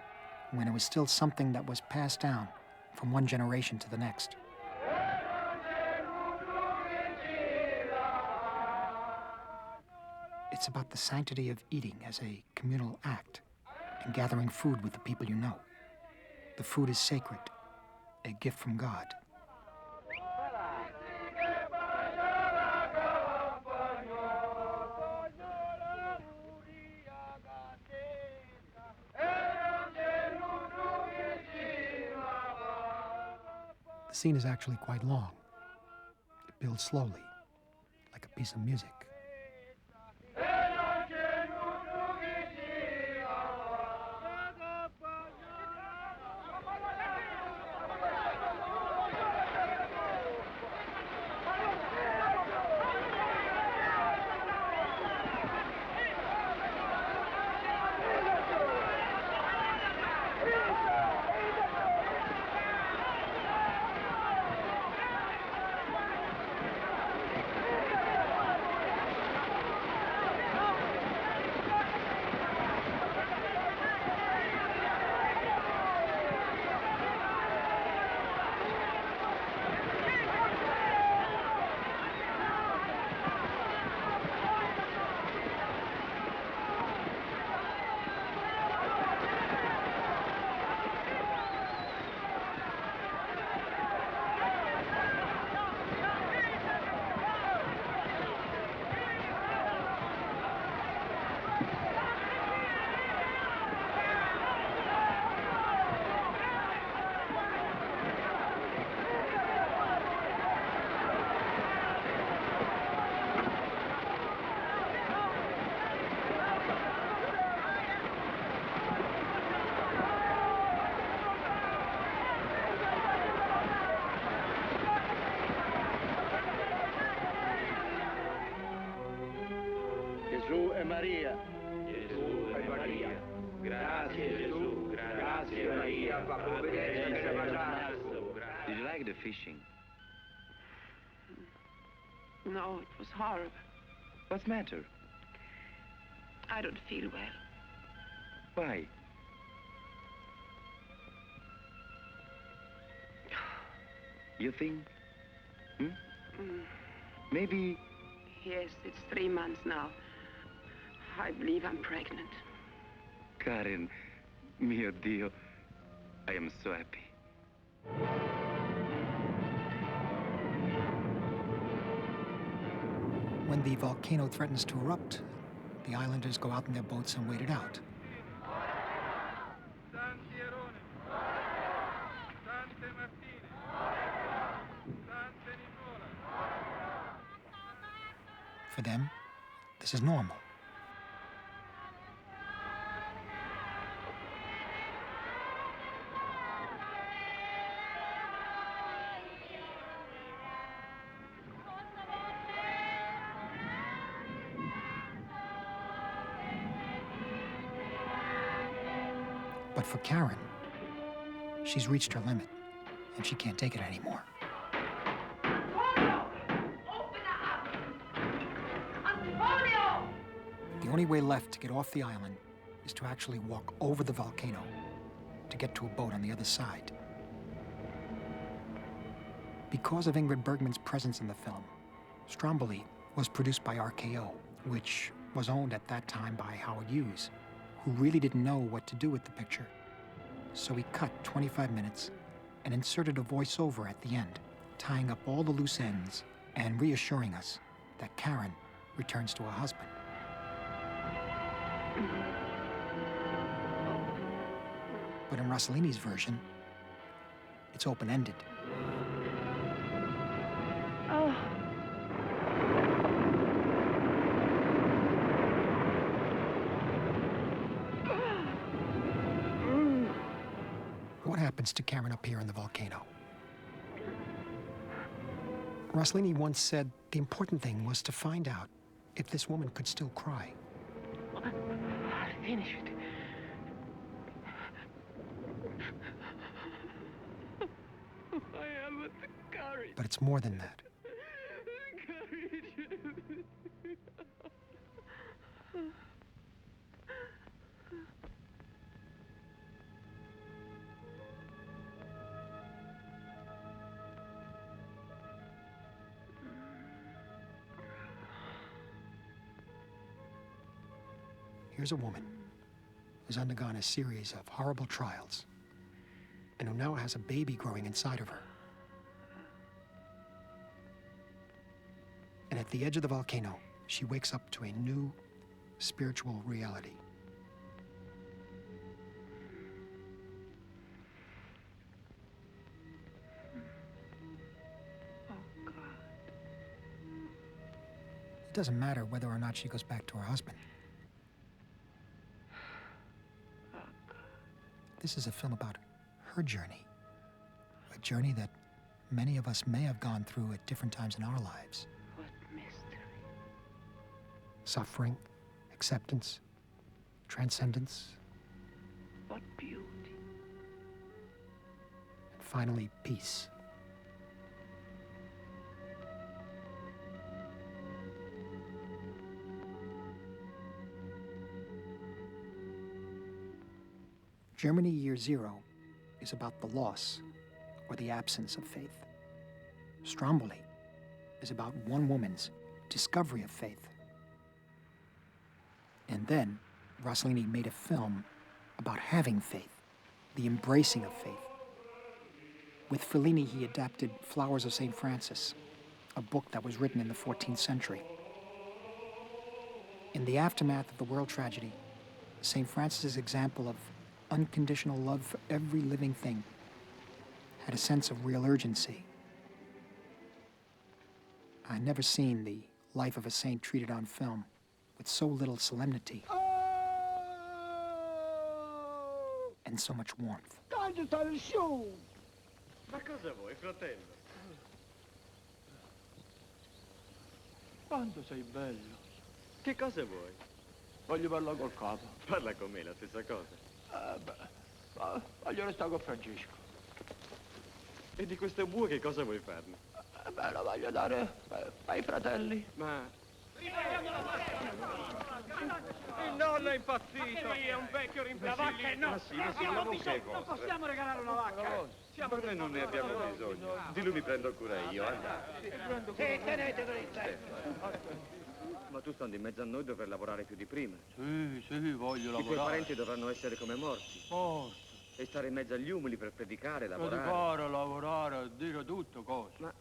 when it was still something that was passed down from one generation to the next. It's about the sanctity of eating as a communal act and gathering food with the people you know. The food is sacred, a gift from God. The scene is actually quite long. It builds slowly, like a piece of music. Gesù e Maria. Gesù e Maria. Grazie Gesù, grazie Maria, fa provvidenza che ne mangiato. Did you like the fishing? No, it was horrible. What's the matter? I don't feel well. Why? You think? Maybe... Yes, it's 3 months now. I believe I'm pregnant. Karen, mio Dio, I am so happy. When the volcano threatens to erupt, the islanders go out in their boats and wait it out. For them, this is normal. But for Karen, she's reached her limit, and she can't take it anymore. The only way left to get off the island is to actually walk over the volcano to get to a boat on the other side. Because of Ingrid Bergman's presence in the film, Stromboli was produced by RKO, which was owned at that time by Howard Hughes, who really didn't know what to do with the picture. So he cut 25 minutes and inserted a voiceover at the end, tying up all the loose ends and reassuring us that Karen returns to her husband. But in Rossellini's version, it's open-ended. What happens to Karen up here in the volcano? Rossellini once said the important thing was to find out if this woman could still cry. Finish it. I haven't the courage. But it's more than that. Here's a woman who's undergone a series of horrible trials and who now has a baby growing inside of her. And at the edge of the volcano, she wakes up to a new spiritual reality. Oh, God. It doesn't matter whether or not she goes back to her husband. This is a film about her journey, a journey that many of us may have gone through at different times in our lives. What mystery. Suffering, acceptance, transcendence. What beauty. And finally, peace. Germany Year Zero is about the loss or the absence of faith. Stromboli is about one woman's discovery of faith. And then Rossellini made a film about having faith, the embracing of faith. With Fellini, he adapted Flowers of St. Francis, a book that was written in the 14th century. In the aftermath of the world tragedy, St. Francis's example of unconditional love for every living thing had a sense of real urgency. I'd never seen the life of a saint treated on film with so little solemnity and so much warmth. Quando sta su? Ma cosa vuoi, fratello? Quanto sei bello. Che cosa vuoi? Voglio parlare col capo. Parla con me, la stessa cosa. Voglio restare con Francesco. E di questo bue che cosa vuoi farne? Beh, lo voglio dare ai fratelli. Ma... Il nonno è impazzito! Sì, è un vecchio La vacca è nostra! Non possiamo regalare una vacca! Ma noi non ne abbiamo bisogno. Di lui mi prendo cura io, Tenetelo in tempo. Ma tu stando in mezzo a noi dover lavorare più di prima. Sì, voglio I tuoi lavorare. parenti dovranno essere come morti. Morto. E stare in mezzo agli umili per predicare, lavorare. Lavorare, dire tutto cosa. Ma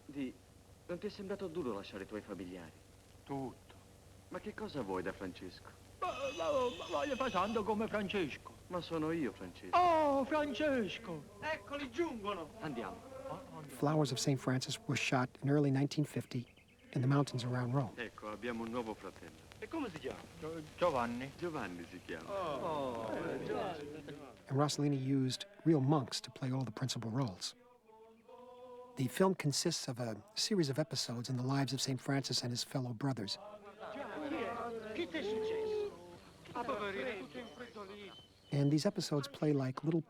non ti è sembrato duro lasciare i tuoi familiari? Tutto. Ma che cosa vuoi da Francesco? Ma voglio fare santo come Francesco. Ma sono io, Francesco. Oh, Francesco! Eccoli, giungono! Andiamo. Flowers of St. Francis was shot in early 1950 in the mountains around Rome. Ecco, abbiamo un nuovo fratello. E come si chiama? Giovanni. Giovanni si chiama. And Rossellini used real monks to play all the principal roles. The film consists of a series of episodes in the lives of St. Francis and his fellow brothers. Che ti è successo? Ah, poverino, tutto infreddolito. And these episodes play like little